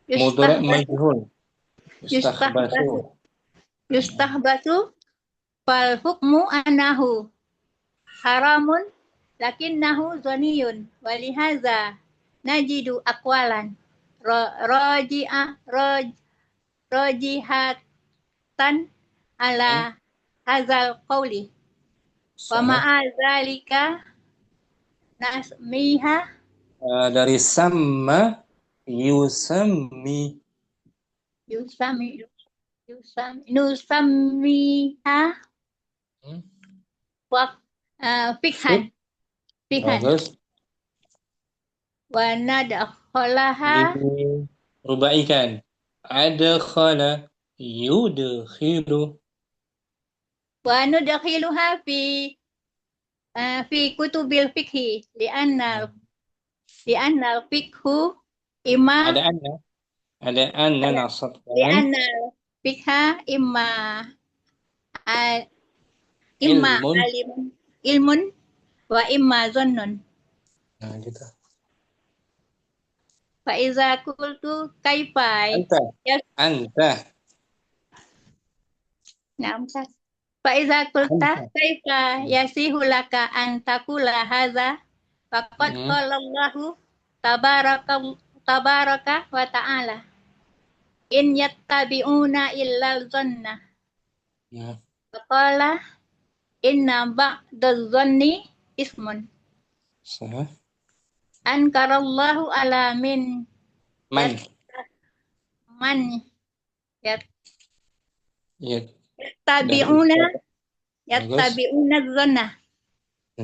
Speaker 1: Mudhari' majhul.
Speaker 3: Yustahbasu fal hukmu anahu haramun lakinnahu zoniyun walihaza najidu akwalan rojihatan ala hazal qawli wa ma'azalika nasmiha
Speaker 1: dari sama Yusammi.
Speaker 3: Yusami. Nusamiha
Speaker 1: Hmm?
Speaker 3: wak
Speaker 1: Fik.
Speaker 3: fikhan. Fikhan.
Speaker 1: Bagus.
Speaker 3: Wa nadkhalaha
Speaker 1: Dirubaikan. Adkhala. Yudkhilu.
Speaker 3: wa nudkhiluha fi kutubil fikhi li'anna al-fikhu imma
Speaker 1: Ada anna. Ada anna nasabkan.
Speaker 3: li'anna al-fikha a- imma
Speaker 1: Ilmun.
Speaker 3: ilmun wa imma zannun.
Speaker 1: Nah, gitu.
Speaker 3: Fa iza qultu kaifa
Speaker 1: Anta.
Speaker 3: ya
Speaker 1: Anta.
Speaker 3: na'am Ustaz. Fa iza qulta
Speaker 1: Anta.
Speaker 3: kaifa yasihu laka an taqula hadza faqad
Speaker 1: Hmm.
Speaker 3: qala Allahu tabaraka tabaraka wa ta'ala in yattabi'una illa dhanna
Speaker 1: Nah,
Speaker 3: wa qala inna ba'dadh dhanni ismun
Speaker 1: sah.
Speaker 3: ankarallahu ala min
Speaker 1: Man.
Speaker 3: man
Speaker 1: Ya, dari
Speaker 3: yattabi'una
Speaker 1: Ustaz. Bagus.
Speaker 3: yattabi'una dhanna.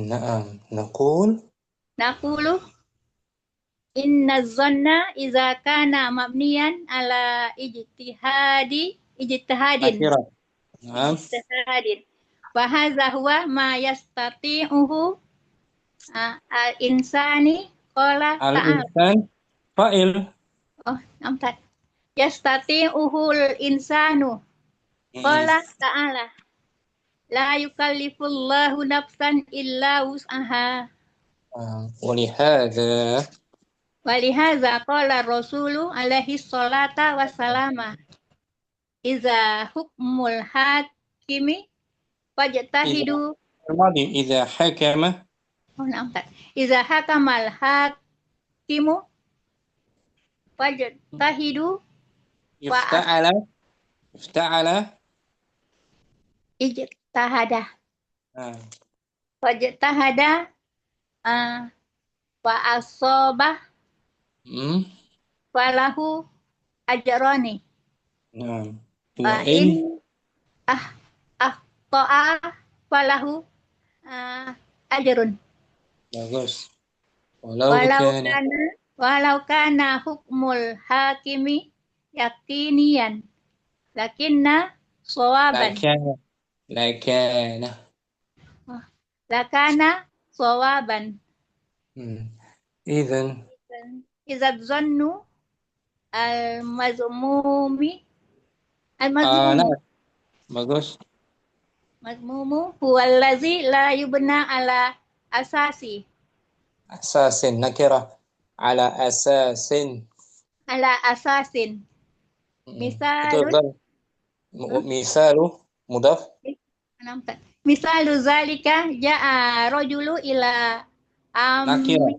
Speaker 1: Naam. Naqul.
Speaker 3: Naqulu inna dhanna iza kana mabniyan ala ijtihadin
Speaker 1: Nakira. Naam.
Speaker 3: ijtihadin wa hadza huwa ma yastati'uhu al-insani qala ta'ala.
Speaker 1: Al-insan. Fa'il.
Speaker 3: Oh, nampak. Yastati'uhu al-insanu
Speaker 1: Hmm.
Speaker 3: qala ta'ala. La yukallifullahu nafsan illa wus'aha.
Speaker 1: ولهذا
Speaker 3: Walihaza qala Rasulu alaihi salata wassalama. Iza hukmul hakimi
Speaker 1: إذا
Speaker 3: fajtahidu.
Speaker 1: الماضي إذا حكم
Speaker 3: Oh, nampak. Iza hakamal hakimu fajtahidu wa
Speaker 1: يفتعل يفتعل
Speaker 3: ijtahada.
Speaker 1: آه.
Speaker 3: Fajtahada wa asobah
Speaker 1: Hmm.
Speaker 3: falahu ajrani.
Speaker 1: نعم
Speaker 3: Wa
Speaker 1: وإن
Speaker 3: in ahta'a falahu ajrun.
Speaker 1: bagus walau
Speaker 3: Walau
Speaker 1: kana
Speaker 3: kana walau kana hukmul hakimi yakinian lakinna sawaban
Speaker 1: lakana lakana
Speaker 3: lakana sawaban
Speaker 1: إذن
Speaker 3: izab zannu al mazmumi al
Speaker 1: nah
Speaker 3: mazmumu
Speaker 1: bagus
Speaker 3: mazmumu huwa allazi la yubna ala asasi
Speaker 1: أساس نكرة على أساس
Speaker 3: ala asasin
Speaker 1: betul
Speaker 3: misalun
Speaker 1: kan misalu mudaf
Speaker 3: nampak misalu zalika ja'a rajulu ila
Speaker 1: nakira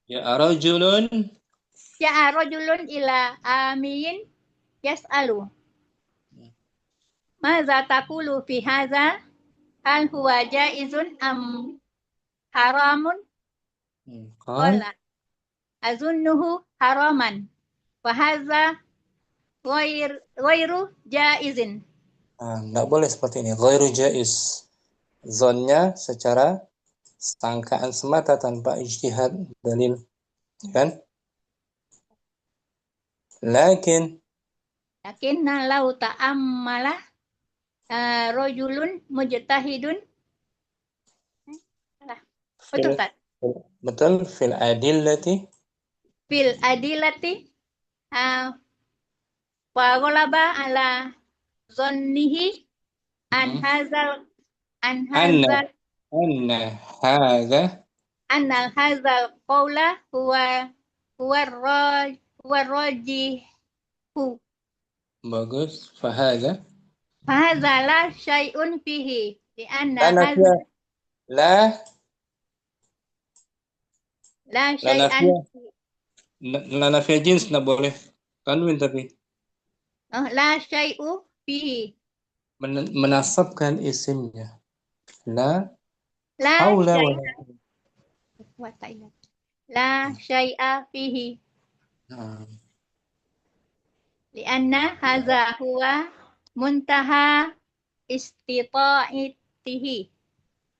Speaker 1: ya rajulun
Speaker 3: ja'a rajulun ila amiyin yas'alu maza taqulu fi hadza hal huwa jaizun am haramun
Speaker 1: qal
Speaker 3: qala azunnuhu haraman wa hadza ghairu jaizin.
Speaker 1: nggak boleh seperti ini ghairu jaiz zonnya secara sangkaan semata tanpa ijtihad dalil kan lakin
Speaker 3: Lakinna lau ta'ammala rajulun mujtahidun betul
Speaker 1: fil,
Speaker 3: tak
Speaker 1: betul fil adillati
Speaker 3: fil adilati wa ghalaba ala zannihi an hazal an
Speaker 1: anna
Speaker 3: hazal
Speaker 1: anna hadha
Speaker 3: anal hazal qawla huwa rajihu
Speaker 1: bagus fahadha
Speaker 3: fahadha la syai'un fihi di anna
Speaker 1: la
Speaker 3: hadha
Speaker 1: nafiyah la
Speaker 3: la
Speaker 1: la
Speaker 3: syai'an
Speaker 1: nafiyah la nafiyah jins nggak boleh tanwin tapi
Speaker 3: la syai'u fihi
Speaker 1: menasabkan isimnya la
Speaker 3: la
Speaker 1: haula wa
Speaker 3: syai'a la syai'a fihi
Speaker 1: Nah,
Speaker 3: Lianna hadza huwa muntaha istita'atihi.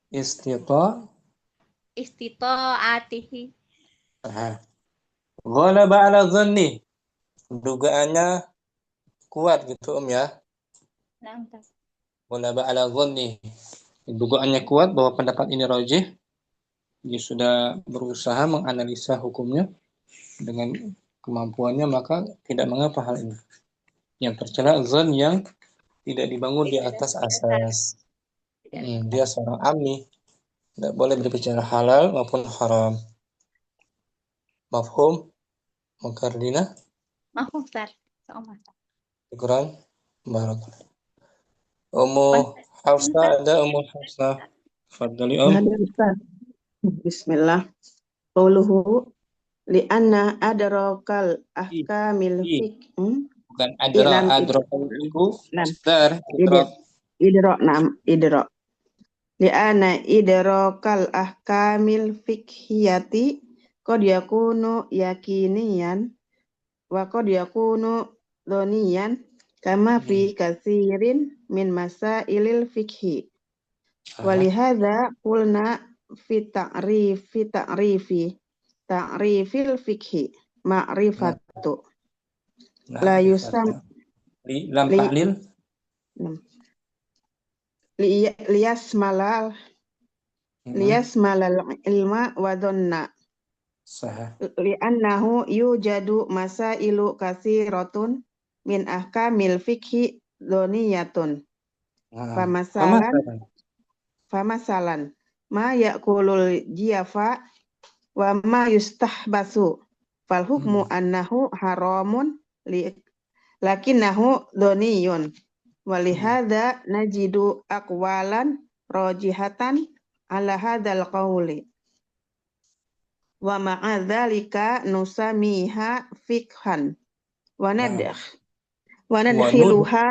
Speaker 1: Istita.
Speaker 3: Istita'atihi.
Speaker 1: Nah, ghalaba ala dhanni. Dugaannya kuat gitu ya.
Speaker 3: Nah,
Speaker 1: Ghalaba ala dhanni. Dugaannya kuat bahwa pendapat ini rajih. Dia sudah berusaha menganalisa hukumnya dengan kemampuannya, maka tidak mengapa hal ini. Yang tercela zon yang tidak dibangun di atas asas. Dia seorang amni, tidak boleh berbicara halal maupun haram. Mafhum? Mengkardina?
Speaker 3: Mahfum Ustaz. Sama.
Speaker 1: Kurang? Barakallah. Ummu Hafsa ada Ummu Hafsa. Fadli
Speaker 4: Ada Ustaz. Bismillah. Qauluhu li'anna adrakal ahkamil fiqh.
Speaker 1: Bukan
Speaker 4: Ilam
Speaker 1: adrakal itu
Speaker 4: Nam.
Speaker 1: masdar idrak.
Speaker 4: Idrak. Li'anna idrakal ahkamil fiqhiyati qad yakunu yakiniyan wa qad yakunu dhoniyan kama fi katsirin min masailil fiqhi. Walihadza qulna fi ta'rifil fiqhi ma'rifatu la yusam
Speaker 1: Lam tahlil
Speaker 4: liyasmalal ilma wa dhanna
Speaker 1: sah.
Speaker 4: li'annahu yujadu masailu katsiratun min ahkamil fiqhi dhoniyatun famasalan ma ya'kulul jiyafa wa ma yustahbasu fal hukmu annahu haramun lakinnahu dhoniyun walihada najidu aqwalan rajihatan ala hadzal qawli wa ma'a dzalika nusamiha fiqhan wa nadkhiluha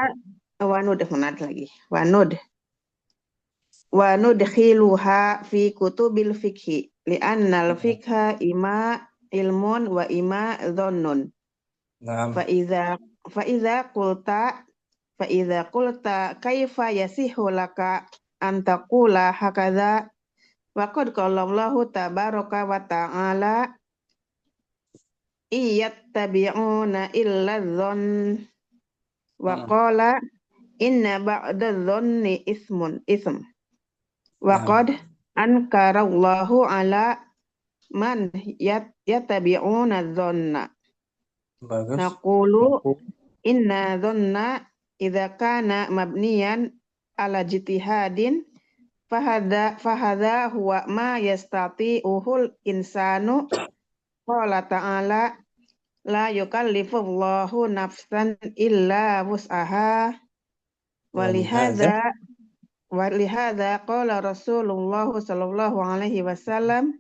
Speaker 4: wa nudkhiluha fi kutubil fiqhi li'annal fiqha ima ilmun wa ima dhannun. Fa iza qulta kaifa yasihu laka an taqula hakadha wa qad qala Allahu tabaraka wa ta'ala iyattabi'una illa dhann wa qala inna ba'da dhanni ism wa qad ankara Allahu ala man yattabi'una dhanna. Naqulu inna dhanna idza kana mabniyan ala jitihadin fahadha huwa ma yastati'uhul insanu qala ta'ala la yukallifullahu nafsan illa wus'aha walihadza qala Rasulullah sallallahu alaihi wasallam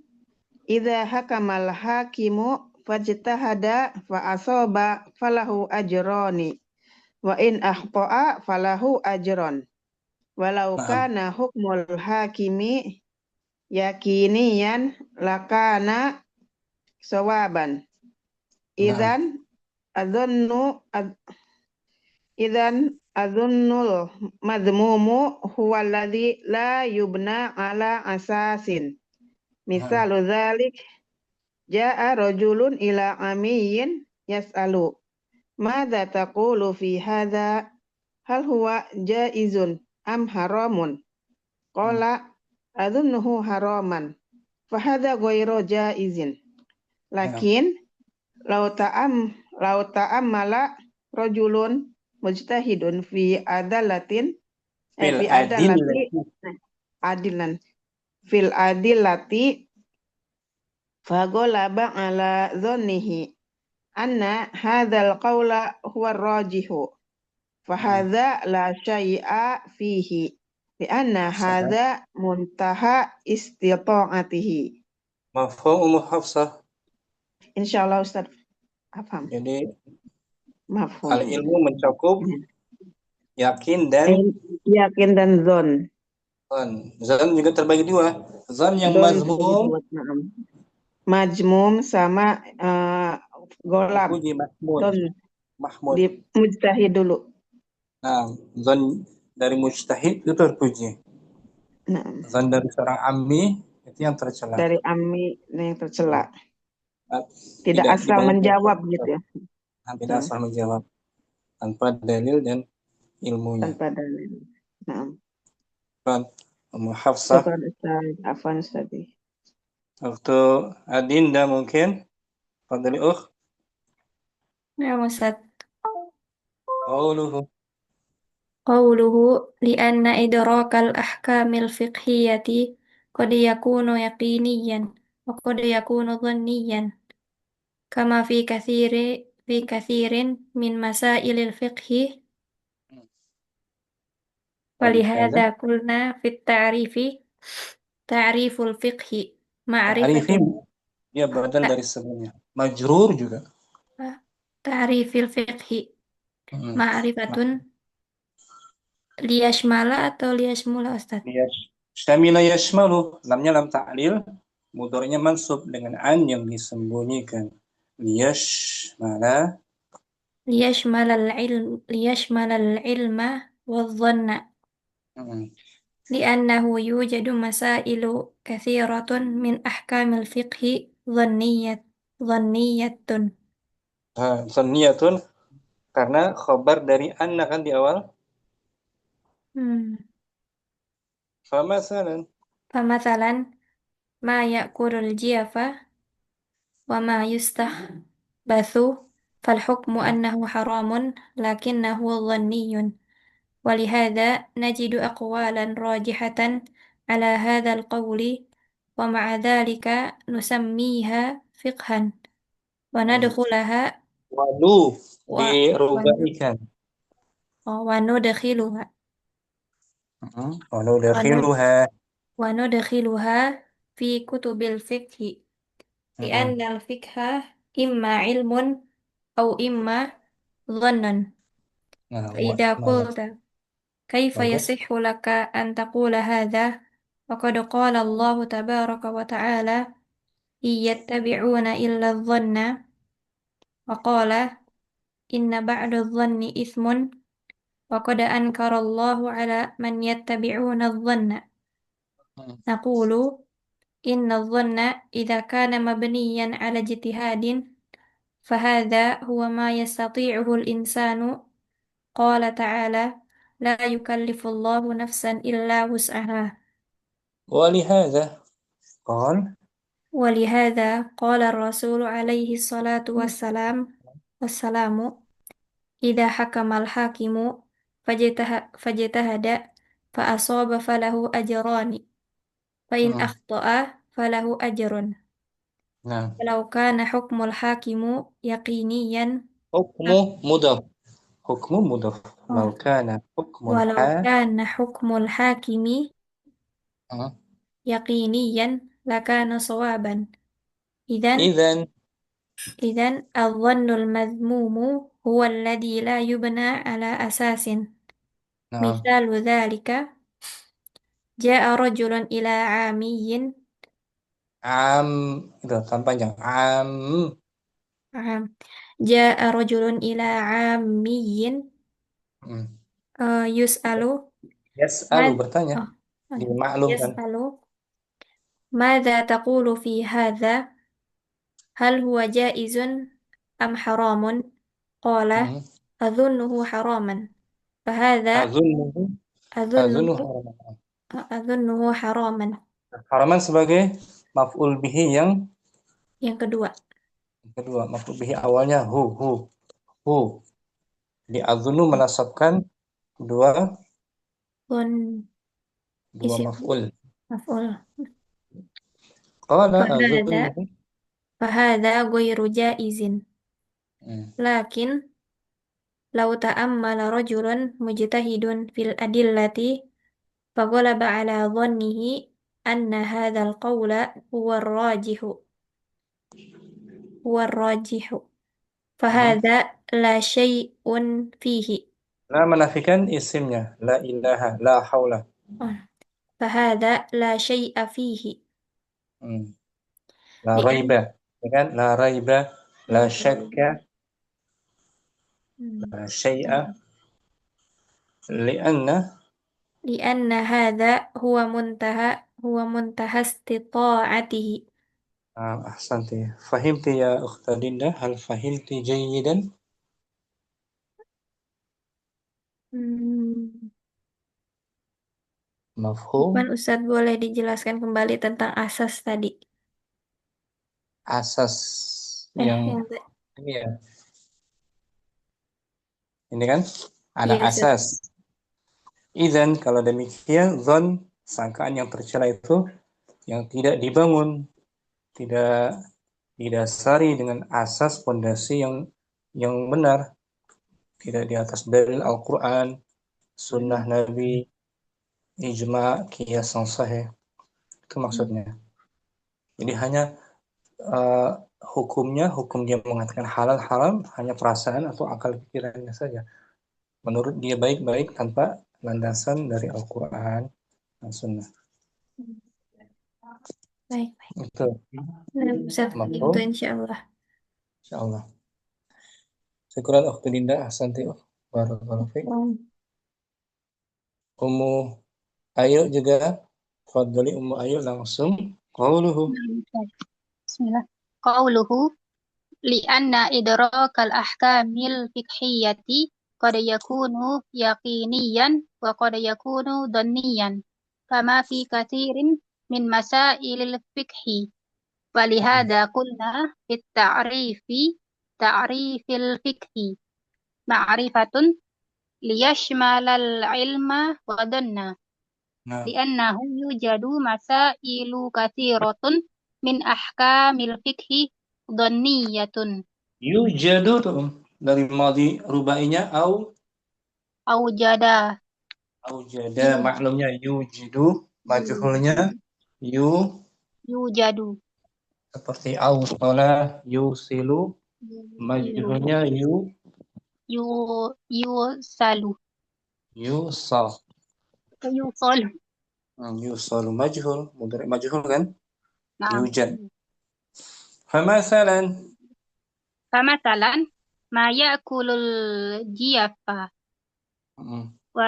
Speaker 4: idza hakamal hakimu fajtahada fa asaba falahu ajrani wa in akhta'a falahu ajron walau kana hukmul hakimi yakiniyan lakana sawaban idzan adzunnul madhmumu huwa alladhi la yubna ala asasin. Misalu dzalik ja'a rajulun ila amiyyin yas'alu madza taqulu fi hadza hal huwa jaizun am haramun qala adunnuhu haraman fa hadza ghairu jaizin lakin law ta'ammala rajulun mujtahidun fi adalatin fil adillati fagolaba ala dhannihi anna hadzal qawla huwa rajihu fahadza la syai'a fihi lianna hadza muntaha istita'atihi.
Speaker 1: Mafhum Ummu Hafsah.
Speaker 4: Insyaallah Ustaz paham.
Speaker 1: Jadi
Speaker 4: Mafhum.
Speaker 1: al ilmu mencakup yakin dan
Speaker 4: zon.
Speaker 1: Zon juga terbagi dua. Zon yang
Speaker 4: majmum sama golab.
Speaker 1: Mahmud.
Speaker 4: Di mujtahid dulu.
Speaker 1: Nah, zon dari mujtahid itu terpuji.
Speaker 4: Nah,
Speaker 1: Zon dari seorang ammi itu yang tercela.
Speaker 4: dari Ammi yang tercela.
Speaker 1: Nah,
Speaker 4: Tidak asal
Speaker 1: dibanyak
Speaker 4: menjawab gitu ya.
Speaker 1: tidak asal menjawab tanpa dalil dan ilmunya.
Speaker 4: Tanpa dalil. Nah,
Speaker 1: Kan, Ummu Hafsah,
Speaker 4: syukur Ustaz. Afwan Ustaz.
Speaker 1: waktu Adinda mungkin, fadli
Speaker 5: نعم أستاذ.
Speaker 1: qauluhu.
Speaker 5: قوله لأن إدراك الأحكام الفقهية قد يكون يقينيا وقد يكون ظنيا كما في كثير من مسائل الفقه
Speaker 1: ولهذا
Speaker 5: ولهذا قلنا في التعريف تعريف الفقه معرفة
Speaker 1: ta'rifim dia badal dari sebelumnya. Majrur juga.
Speaker 5: تعريف الفقه
Speaker 1: Hmm.
Speaker 5: معرفة liyashmala atau liyashmula Ustaz?
Speaker 1: Syamila yashmalu, lamnya lam ta'lil, mudhari'nya mansub dengan an yang disembunyikan. Liyashmala
Speaker 5: liyashmala al-ilma wadh-dhanna لأنه يوجد مسائل كثيرة من أحكام الفقه ظنية
Speaker 1: Zanniyatun karena khabar dari anna kan di awal. Famasalan
Speaker 5: فمثلا ما يأكل الجيف وما يستخبث فالحكم أنه حرام لكنه ظني ولهذا نجد أقوالا راجحة على هذا القول ومع ذلك نسميها فقها وندخلها
Speaker 1: walu
Speaker 5: و...
Speaker 1: dirubaikan.
Speaker 5: وندخلها
Speaker 1: Walu dakhiluha.
Speaker 5: وندخلها في كتب الفقه لأن الفقه إما علم أو إما ظن فإذا قلت كيف
Speaker 1: Bagus.
Speaker 5: يصح لك أن تقول هذا وقد قال الله تبارك وتعالى إن يتبعون إلا الظن وقال إن بعد الظن إثم وقد أنكر الله على من يتبعون الظن نقول إن الظن إذا كان مبنيا على اجتهاد فهذا هو ما يستطيعه الإنسان قال تعالى لا يكلف الله نفسا إلا وسعها
Speaker 1: ولهذا قال
Speaker 5: ولهذا قال الرسول عليه الصلاة والسلام إذا حكم الحاكم فاجتهد فأصاب فله أجران فإن أخطأ فله أجر
Speaker 1: nah
Speaker 5: ولو كان حكم الحاكم يقينيا
Speaker 1: hukmu mudhaf. Hukmu mudhaf. Law kana hukmul
Speaker 5: ولو كان حكم الحاكم يقينيا لكان صوابا
Speaker 1: idzan
Speaker 5: إذن الظن المذموم هو الذي لا يبنى على أساس مثال ذلك جاء رجل إلى عامي
Speaker 1: am itu panjang
Speaker 5: جاء رجل إلى عامي يسأل
Speaker 1: yas'alu bertanya dimaklumkan.
Speaker 5: يسأل ماذا تقول في هذا هل هو جائز أم حرام قال أظنه حراما فهذا
Speaker 1: azunnuhu
Speaker 5: أظنه
Speaker 1: haraman.
Speaker 5: أظنه حراما
Speaker 1: Haraman sebagai maf'ul bihi yang
Speaker 5: kedua
Speaker 1: maf'ul bihi awalnya hu di azunnu menasabkan dua
Speaker 5: isim
Speaker 1: maf'ul.
Speaker 5: maf'ul
Speaker 1: Qala
Speaker 5: فهذا
Speaker 1: azunnuhu
Speaker 5: فهذا غير جائز لكن لو تأمل رجل مجتهد في الأدلة فغلب على ظنه أن هذا القول هو الراجح فهذا لا شيء فيه
Speaker 1: la menafikan isimnya la ilaha la haula.
Speaker 5: فهذا لا شيء فيه
Speaker 1: La raiba, ya kan? La raiba, la syakka. لا شيء لأن
Speaker 5: لأن هذا هو منتهى استطاعته.
Speaker 1: أحسنت. فهمت يا أخت ليندا؟ هل فهمت جيدا؟
Speaker 5: Hmm.
Speaker 1: مفهوم؟
Speaker 5: Cuman Ustadz boleh dijelaskan kembali tentang asas tadi.
Speaker 1: Asas yang
Speaker 5: Yang
Speaker 1: ini ya. Ini kan ada
Speaker 5: iya Ustadz.
Speaker 1: asas. Idzan kalau demikian zon sangkaan yang tercela itu yang tidak dibangun, tidak didasari dengan asas fondasi yang benar, tidak di atas dalil Al-Quran, sunnah Nabi, ijma, qiyas yang sahih. Itu maksudnya. Jadi hanya hukum dia mengatakan halal haram hanya perasaan atau akal pikirannya saja. Menurut dia baik-baik tanpa landasan dari Al-Quran dan Sunnah.
Speaker 5: Baik.
Speaker 1: Itu
Speaker 5: Nah, Ustadz, itu
Speaker 1: mafhum?
Speaker 5: insyaallah.
Speaker 1: Insyaallah. Syukran Ukhti Dinda, ahsanti. Barakallahu fiik. Ummu Ayu juga. Fadhali Ummu Ayu langsung. Qauluhu.
Speaker 3: Bismillah. Qauluhu li'anna idrakal ahkamil fiqhiyyati qad yakunu yaqiniyan wa qad yakunu dhanniyan kama fi katsirin min masailil fiqhi wa lihada qulna fit ta'rifil fiqhi ma'rifatun liyashmalal ilma wa dhanna
Speaker 1: Nah,
Speaker 3: li'annahu yujadu masailu katsiratun min ahkamil fiqhi dhanniyatun
Speaker 1: yujadu tuh dari madhi rubainya
Speaker 3: aujada
Speaker 1: aujada, maklumnya yujidu, majhulnya yu
Speaker 3: yujadu
Speaker 1: seperti ausala, yusilu, majhulnya
Speaker 3: yu yusalu
Speaker 1: yusal.
Speaker 3: yusalu
Speaker 1: Yusalu majhul, mudhari majhul kan?
Speaker 3: nah
Speaker 1: Yujad. Famasalan
Speaker 3: kamasalan ma ya'kulul jiyafa wa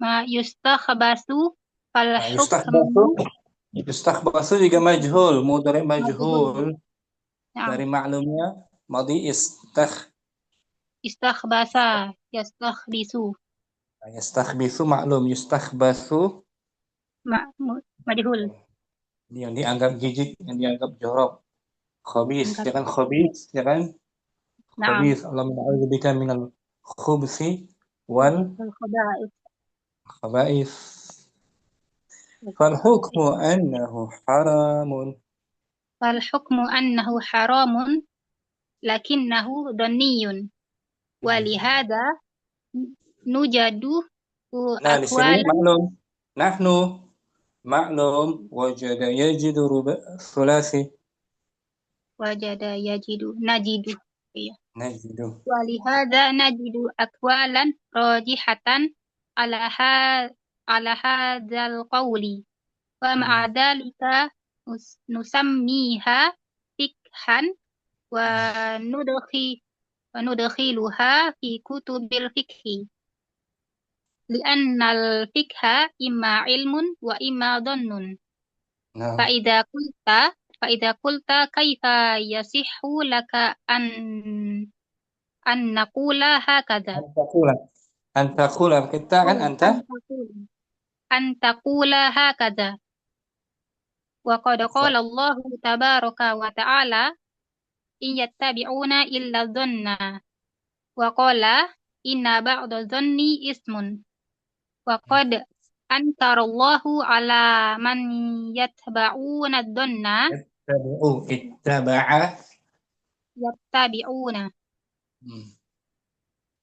Speaker 3: ma yustakhbasu fal hukmu
Speaker 1: Yustakhbasu juga majhul, mudhari
Speaker 3: majhul
Speaker 1: majhul.
Speaker 3: nah
Speaker 1: Dari maklumnya madhi
Speaker 3: istakhbasa yastakhbisu
Speaker 1: yastakhbisu maklum, yustakhbasu
Speaker 3: majhul
Speaker 1: yang dianggap jijik, yang dianggap jorok. Khabis, ya kan khabis, ya kan?
Speaker 3: nah
Speaker 1: Khabis, Allahumma a'udzubika minal khubsi wal
Speaker 3: khaba'ith
Speaker 1: khaba'is. Fal hukmu annahu haramun.
Speaker 3: fal hukmu annahu haramun lakinnahu dhanniyun wa lihada nujadu
Speaker 1: Nah, di sini
Speaker 3: aqwalan
Speaker 1: maklum. Nahnu maklum wajada yajidu thulathi.
Speaker 3: wajada yajidu najidu iya
Speaker 1: Najidu.
Speaker 3: wa lihada najidu aqwalan rajihatan ala hadzal qawli wa ma'a dhalika nusammiha fikhan wa nudkhiluha fi kutubil fikhi li'annal fikha imma ilmun wa imma dhannun
Speaker 1: Nah,
Speaker 3: فإذا قلت كيف يصح لك أن نقول هكذا
Speaker 1: antakula kita kan anta
Speaker 3: أن تقول هكذا وقد قال الله تبارك وتعالى إن يتبعون إلا الظن وقال إن بعض الظن إثم وقد أنكر الله على من يتبعون الظن
Speaker 1: ittaba'a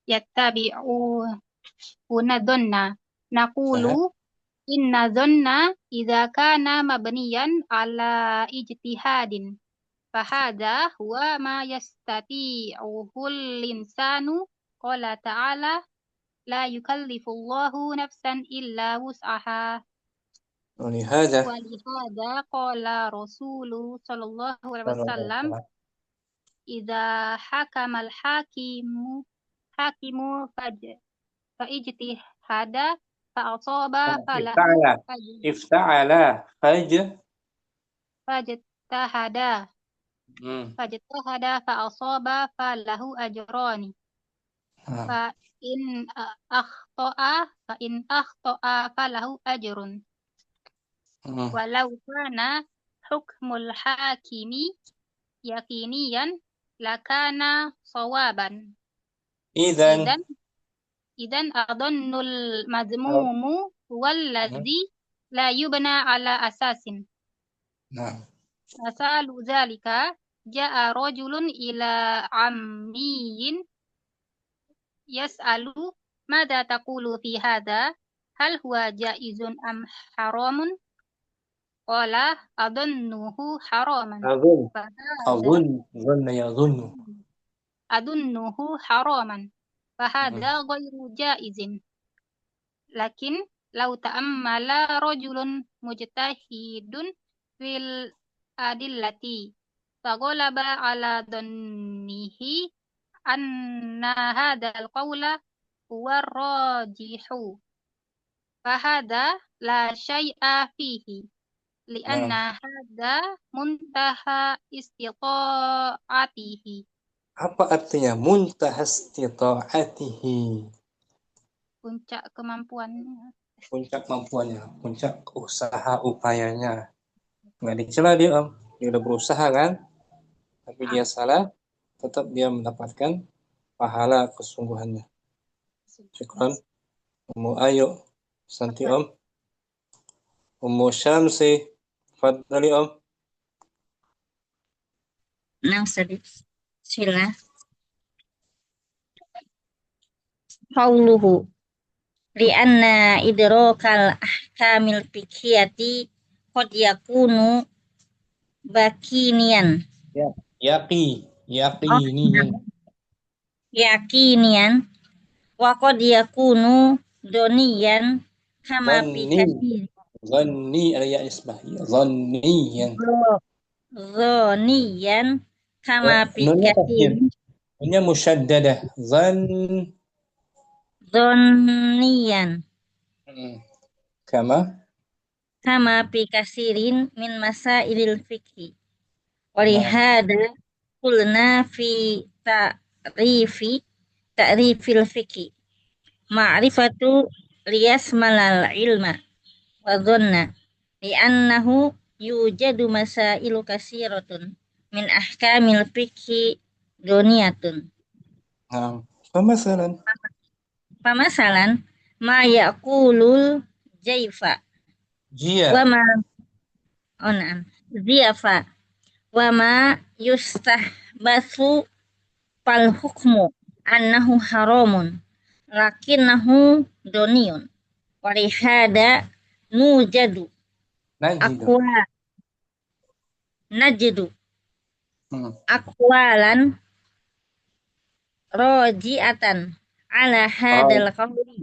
Speaker 3: يتبعون الظن نقول إن الظن إذا كان مبنيا على اجتهاد فهذا هو ما يستطيعه الإنسان قال تعالى لا يكلف الله نفسا إلا وسعها
Speaker 1: ولهذا
Speaker 3: قال رسول صلى الله عليه وسلم idza hakamal hakimu fa'ijtihada fa'asaba falahu
Speaker 1: افتعل
Speaker 3: ajrun.
Speaker 1: افتعل
Speaker 3: Fajtahada
Speaker 1: Hmm.
Speaker 3: fa'asaba falahu ajrani.
Speaker 1: Ah.
Speaker 3: Fa in akhta'a falahu ajrun.
Speaker 1: Hmm.
Speaker 3: Walau kana hukmul hakimi yakiniyan lakana sawaban.
Speaker 1: إذا
Speaker 3: Idan adannul mazmumu wallazi la yubna ala asasin.
Speaker 1: نعم
Speaker 3: Masalu zalika ja'a rajulun ila ammiyin yas'alu madza taqulu fi hadha hal huwa jaizun am haramun qala adunnuhu haraman
Speaker 1: أظن
Speaker 3: fahadha
Speaker 1: يظن
Speaker 3: adunnuhu haraman fahadha ghairu jaizin lakin law ta'ammala rajulun mujtahidun fil adillati faghalaba ala dhannihi anna hadzal qawla huwa rajihu fahadha la syai'a fihi
Speaker 1: نعم
Speaker 3: li'anna hadza muntaha istita'atihi.
Speaker 1: apa artinya muntaha istita'atihi?
Speaker 3: Puncak kemampuannya.
Speaker 1: Puncak kemampuannya, puncak usaha upayanya. Nggak dicela dia Om, dia udah berusaha kan, tapi dia salah, tetap dia mendapatkan pahala kesungguhannya. Syukran. Ummu Ayu, Santi Om. Ummu Syamsi, fadhali Om.
Speaker 2: Nah, sila. Qauluhu li'anna idrakal ahkamil fiqhiyati qad yakunu bakinian.
Speaker 1: Yaqiniyan.
Speaker 2: Yakinian wa qad yakunu doniyan kama fi katsir.
Speaker 1: Zanni ada ya isbah. Zanniyan.
Speaker 2: Doniyan kama fi
Speaker 1: Nunnya
Speaker 2: katsir.
Speaker 1: tasdid. Nunnya musyaddadah.
Speaker 2: Doniyan
Speaker 1: Kama
Speaker 2: fi katsirin min masailil fiqhi. Wa lihada qulna fi ta'rifil fiqhi ma'rifatu liyasmalal ilma wa dhanna li'annahu yujadu masailu kasiratun min ahkamil fiqhi duniyatun. Pamasalan ma yaqulul jaifa wa ma ziyafa wa ma yustahbathu fal hukmu annahu haramun lakinnahu doniyun wa lihada nujadu najidu aqwalan raji'atan ala hadal qawli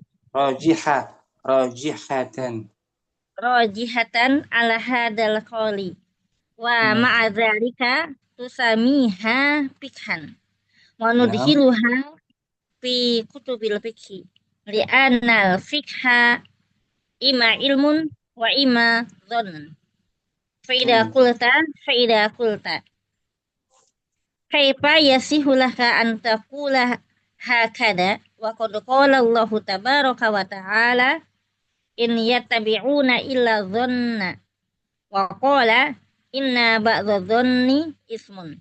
Speaker 2: rajihatan ala hadal qawli wa ma'a dzalika tusamiha fikhan wa nudkhiluha fi kutubil fikhi li'anna al-fikha ima ilmun wa ima dhann fa'idha qulta kaifa yasihu laka an taqula hakada wa qad qala Allah tabaraka wa ta'ala in yattabi'una illa dhanna wa qala inna ba'dha dhanni ismun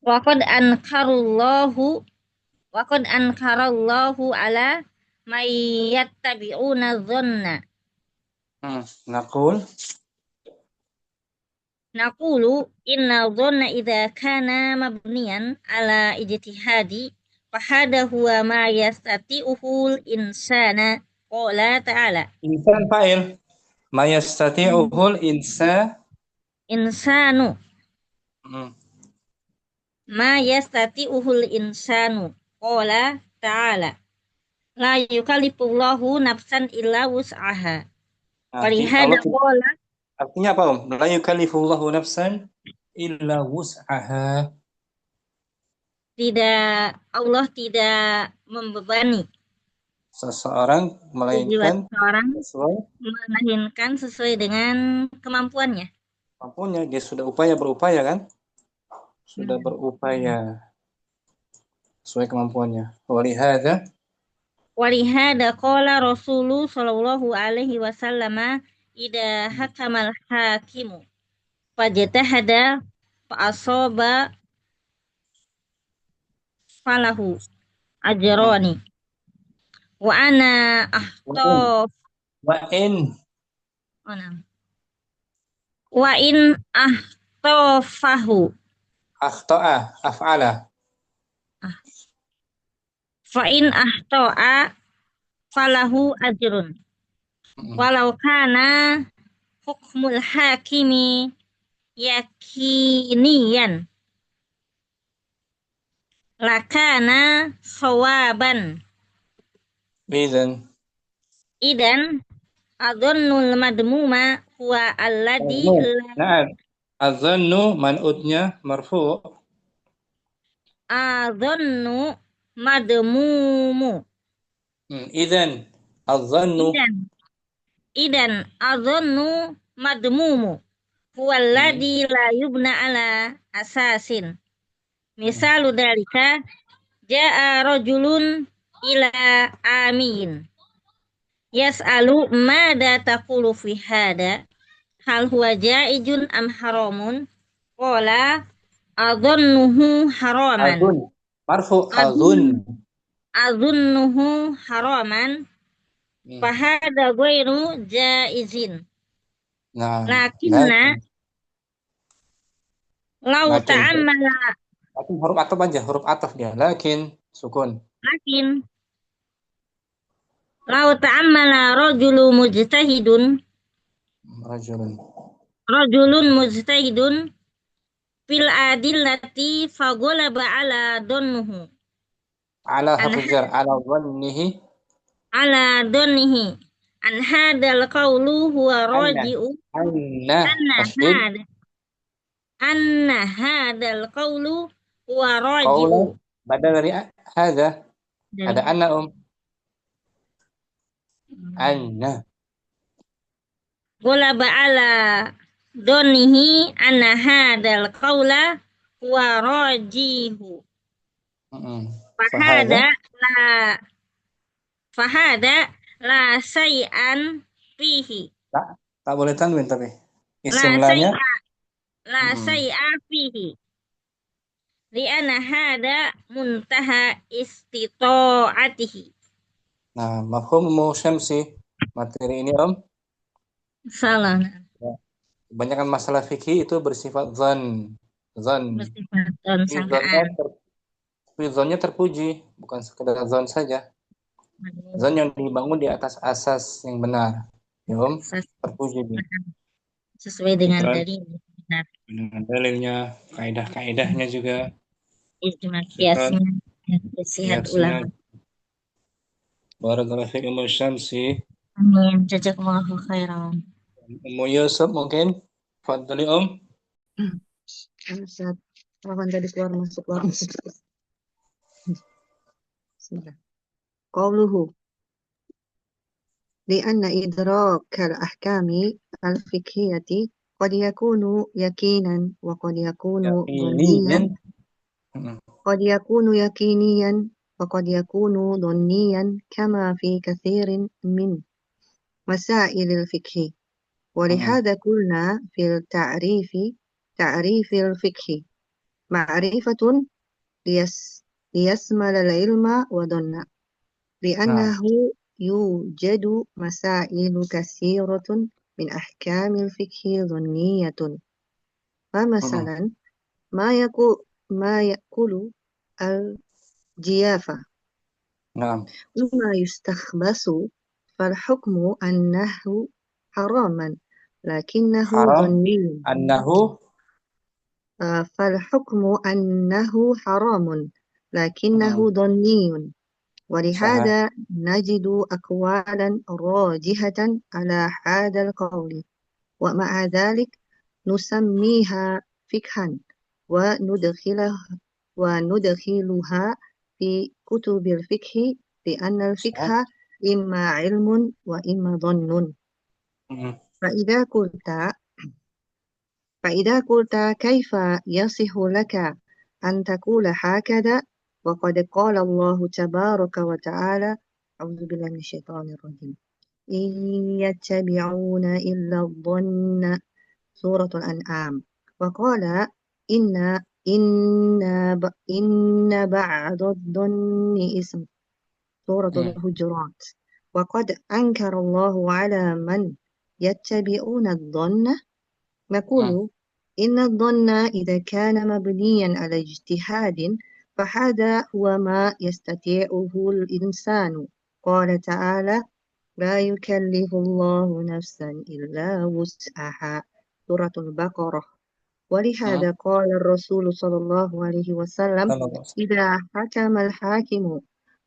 Speaker 2: wa qad ankarallahu ala may yattabi'una dhanna. Naqulu inna dhanna idza kana mabniyan ala ijtihadi fahada huwa ma yastati'uhul insana qala ta'ala.
Speaker 1: Insan fa'il. Ma yastati'uhul
Speaker 2: insanu. Ma yastati'uhul insanu qala ta'ala. La yukallifullahu nafsan illa wus'aha. Walihada qala.
Speaker 1: Artinya apa Om? La yukallifullahu nafsan illa wus'aha.
Speaker 6: Allah tidak membebani
Speaker 1: seseorang
Speaker 6: jiwa
Speaker 1: melainkan
Speaker 6: seseorang
Speaker 1: sesuai
Speaker 6: melainkan sesuai dengan kemampuannya.
Speaker 1: mampunya. Dia sudah berupaya kan? Sudah berupaya sesuai kemampuannya. Walihada
Speaker 6: Walihada qala Rasulullah sallallahu alaihi wasallam idza hakamal hakimu fajtahada fa asaba falahu ajrani wa ana ahtaf
Speaker 1: wa in
Speaker 6: wa in ahtafahu
Speaker 1: akhta'a af'ala
Speaker 6: fa in ahta'a falahu ajrun walau kana hukmul hakimi yakiniyan lakana sawaban idan adhannul madmuma huwa alladhi
Speaker 1: Nah, azannu man'utnya marfu.
Speaker 6: adhannu madmumu
Speaker 1: Idan azannu
Speaker 6: idan adhannu madmumu huwa alladhi la yubna ala asasin. Misalu dalika ja'a rajulun ila amin yas'alu mada taqulu fi hada hal huwa jaizun am haramun qala adhannuhu haraman
Speaker 1: azun marfu azun
Speaker 6: adhannuhu haraman fahada ghairu jaizin.
Speaker 1: Nah,
Speaker 6: Lakinna law ta'ammala
Speaker 1: lakin huruf ataf aja, huruf ataf dia. Lakin sukun.
Speaker 6: lakin law ta'ammala rajulun mujtahidun fil adillati faghalaba ala dhannuhu
Speaker 1: Ala hafizar ala dhannihi
Speaker 6: an hadal qawlu huwa raji'u anna hadal qawlu huwa raji'u
Speaker 1: badal dari hadha ada anna anna
Speaker 6: ghalaba ala dhannihi anna hadal qawla huwa rajihu fahada la say'an fihi.
Speaker 1: Tak boleh tanwin tapi isim lanya
Speaker 6: la say'a fihi. Li'anna hada muntaha istita'atihi.
Speaker 1: Nah, mafhum syamsi materi ini
Speaker 6: Salah.
Speaker 1: Kebanyakan masalah fikih itu bersifat zan.
Speaker 6: Bersifat sangkaan.
Speaker 1: Zonnya terpuji, bukan sekedar zon saja. Zon yang dibangun di atas asas yang benar. Ya, terpuji dia.
Speaker 6: Sesuai dengan dalil.
Speaker 1: Benar. Dengan dalilnya, kaidah-kaidahnya juga.
Speaker 6: Ijma kiasnya, nasihat ulama.
Speaker 1: Barakallahu fiikum syamsi.
Speaker 6: Amin. Jazakumullahu khairan.
Speaker 1: Yusuf mungkin. Fadhali
Speaker 4: Ustaz, kapan tadi keluar masuk. Qawluhu li'anna idrakal ahkami al-fiqhiyati qad yakunu yaqinan wa qad yakunu dhanniyan wa qad yakunu dhanniyan kama fi kathirin min masailil fiqhi wa lihada qulna fil ta'rifil fiqhi ma'rifatun liyasmal al-ilma wa dhanna li'annahu yujadu masailu katsiratun min ahkamil fiqhi dhanniyatun. Famasalan ma yakulu al-jiyafa wama yustakhbasu fal hukmu annahu haraman lakinnahu dhanniyun fal hukmu annahu haramun lakinnahu dhanniyun. ولهذا نجد أقوالا راجحة على هذا القول ومع ذلك نسميها فقها وندخلها في كتب الفقه لأن الفقه إما علم وإما ظن. فإذا قلت كيف يصح لك أن تقول هكذا وقد قال الله تبارك وتعالى أعوذ بالله من الشيطان الرجيم إن يتبعون إلا الظن سورة الأنعام وقال إن بعض الظن إثم سورة الحجرات وقد أنكر الله على من يتبعون الظن نقول إن الظن إذا كان مبنيا على اجتهاد فهذا هو ما يستطيعه الإنسان قال تعالى لا يكلف الله نفسا إلا وسعها سورة البقرة ولهذا قال الرسول صلى الله عليه وسلم إذا حكم الحاكم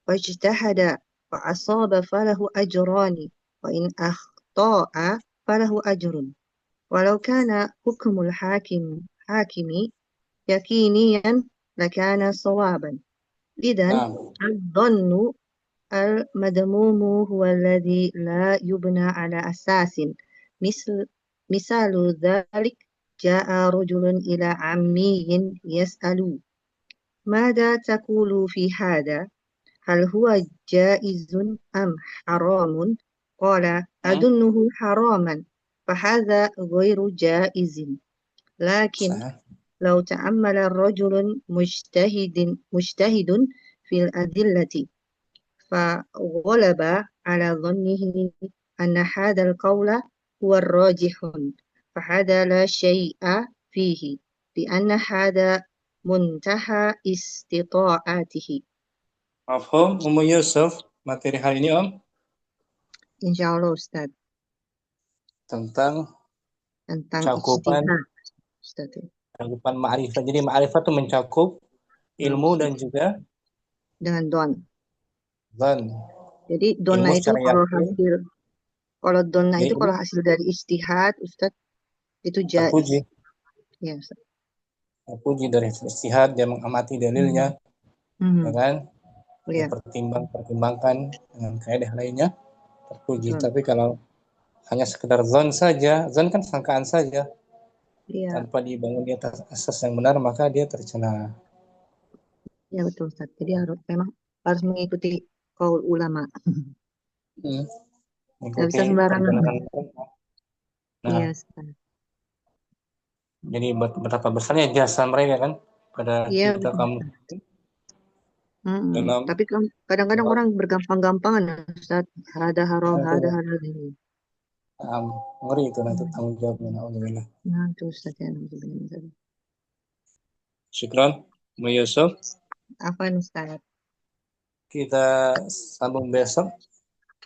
Speaker 4: واجتهد فأصاب فله أجران وإن أخطأ فله أجر ولو كان حكم الحاكم يقينيا لكان صوابا إذن الظن المذموم هو الذي لا يبنى على أساس مثال ذلك جاء رجل إلى عمي يسأل ماذا تقول في هذا هل هو جائز أم حرام قال أظنه حراما فهذا غير جائز لكن لو تأمل الرجل مجتهد في الأدلة فغلب على ظنه أن هذا القول هو الراجح فهذا لا شيء فيه لأن هذا منتهى استطاعته.
Speaker 1: Mafhum, Yusuf, materi hari ini
Speaker 4: Insya Allah Ustaz.
Speaker 1: Tentang
Speaker 4: cakupan
Speaker 1: ma'rifat. Jadi ma'rifat itu mencakup ilmu dan juga
Speaker 4: dengan don. Jadi donna itu kalau donna itu kalau hasil dari ijtihad Ustaz itu jaiz. Ya Ustaz. Terpuji
Speaker 1: dari ijtihad, dia mengamati dalilnya, ya kan? Pertimbangkan dengan kaidah lainnya, terpuji. Tapi kalau hanya sekedar zon saja, zon kan sangkaan saja, tanpa dibangun di atas asas yang benar, maka dia tercela.
Speaker 4: Ya betul Ustaz. Jadi memang harus mengikuti qaul ulama. Tidak bisa sembarangan. Iya Ustaz.
Speaker 1: Jadi betapa besarnya jasa mereka kan pada kita kamu.
Speaker 4: Tapi kadang-kadang orang bergampang-gampangan Ustaz. Ada haram, ada halal ini.
Speaker 1: Ngeri itu nanti tanggung jawabnya. Alhamdulillah.
Speaker 4: Nah itu Ustaz ya.
Speaker 1: Syukran, Yusuf.
Speaker 4: Apa Ustaz?
Speaker 1: Kita sambung besok.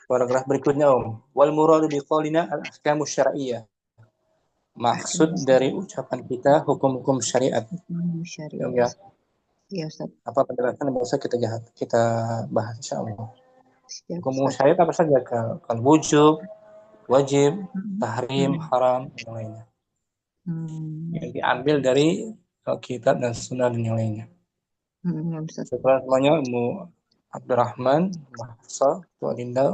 Speaker 1: Paragraf berikutnya Wal muradu biqaulina al-ahkamu syar'iyyah. Maksud dari ucapan kita hukum-hukum syariat. Ya.
Speaker 4: Iya Ustaz.
Speaker 1: Apa penjelasan yang bisa kita bahas insyaallah. Hukum syariat apa saja? Kalau wujub, wajib, tahrim, haram, dan lainnya. Yang diambil dari kitab dan sunnah dan yang lainnya. Setelah semuanya Abdurrahman, Mahsa, Tualinda,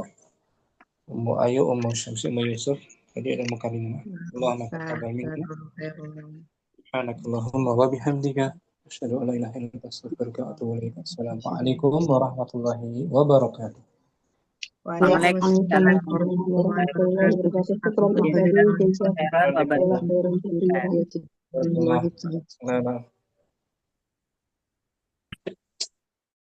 Speaker 1: Ummu Ayu, Ummu Syamsi, Ummu Yusuf. Jadi ada mukalimah. Allahumma taqabbal minna. Subhanakallahumma wa bihamdika asyhadu an la ilaha illa anta astaghfiruka wa atubu ilaik. Assalamualaikum warahmatullahi wabarakatuh.
Speaker 4: Waalaikumsalam warahmatullahi wabarakatuh.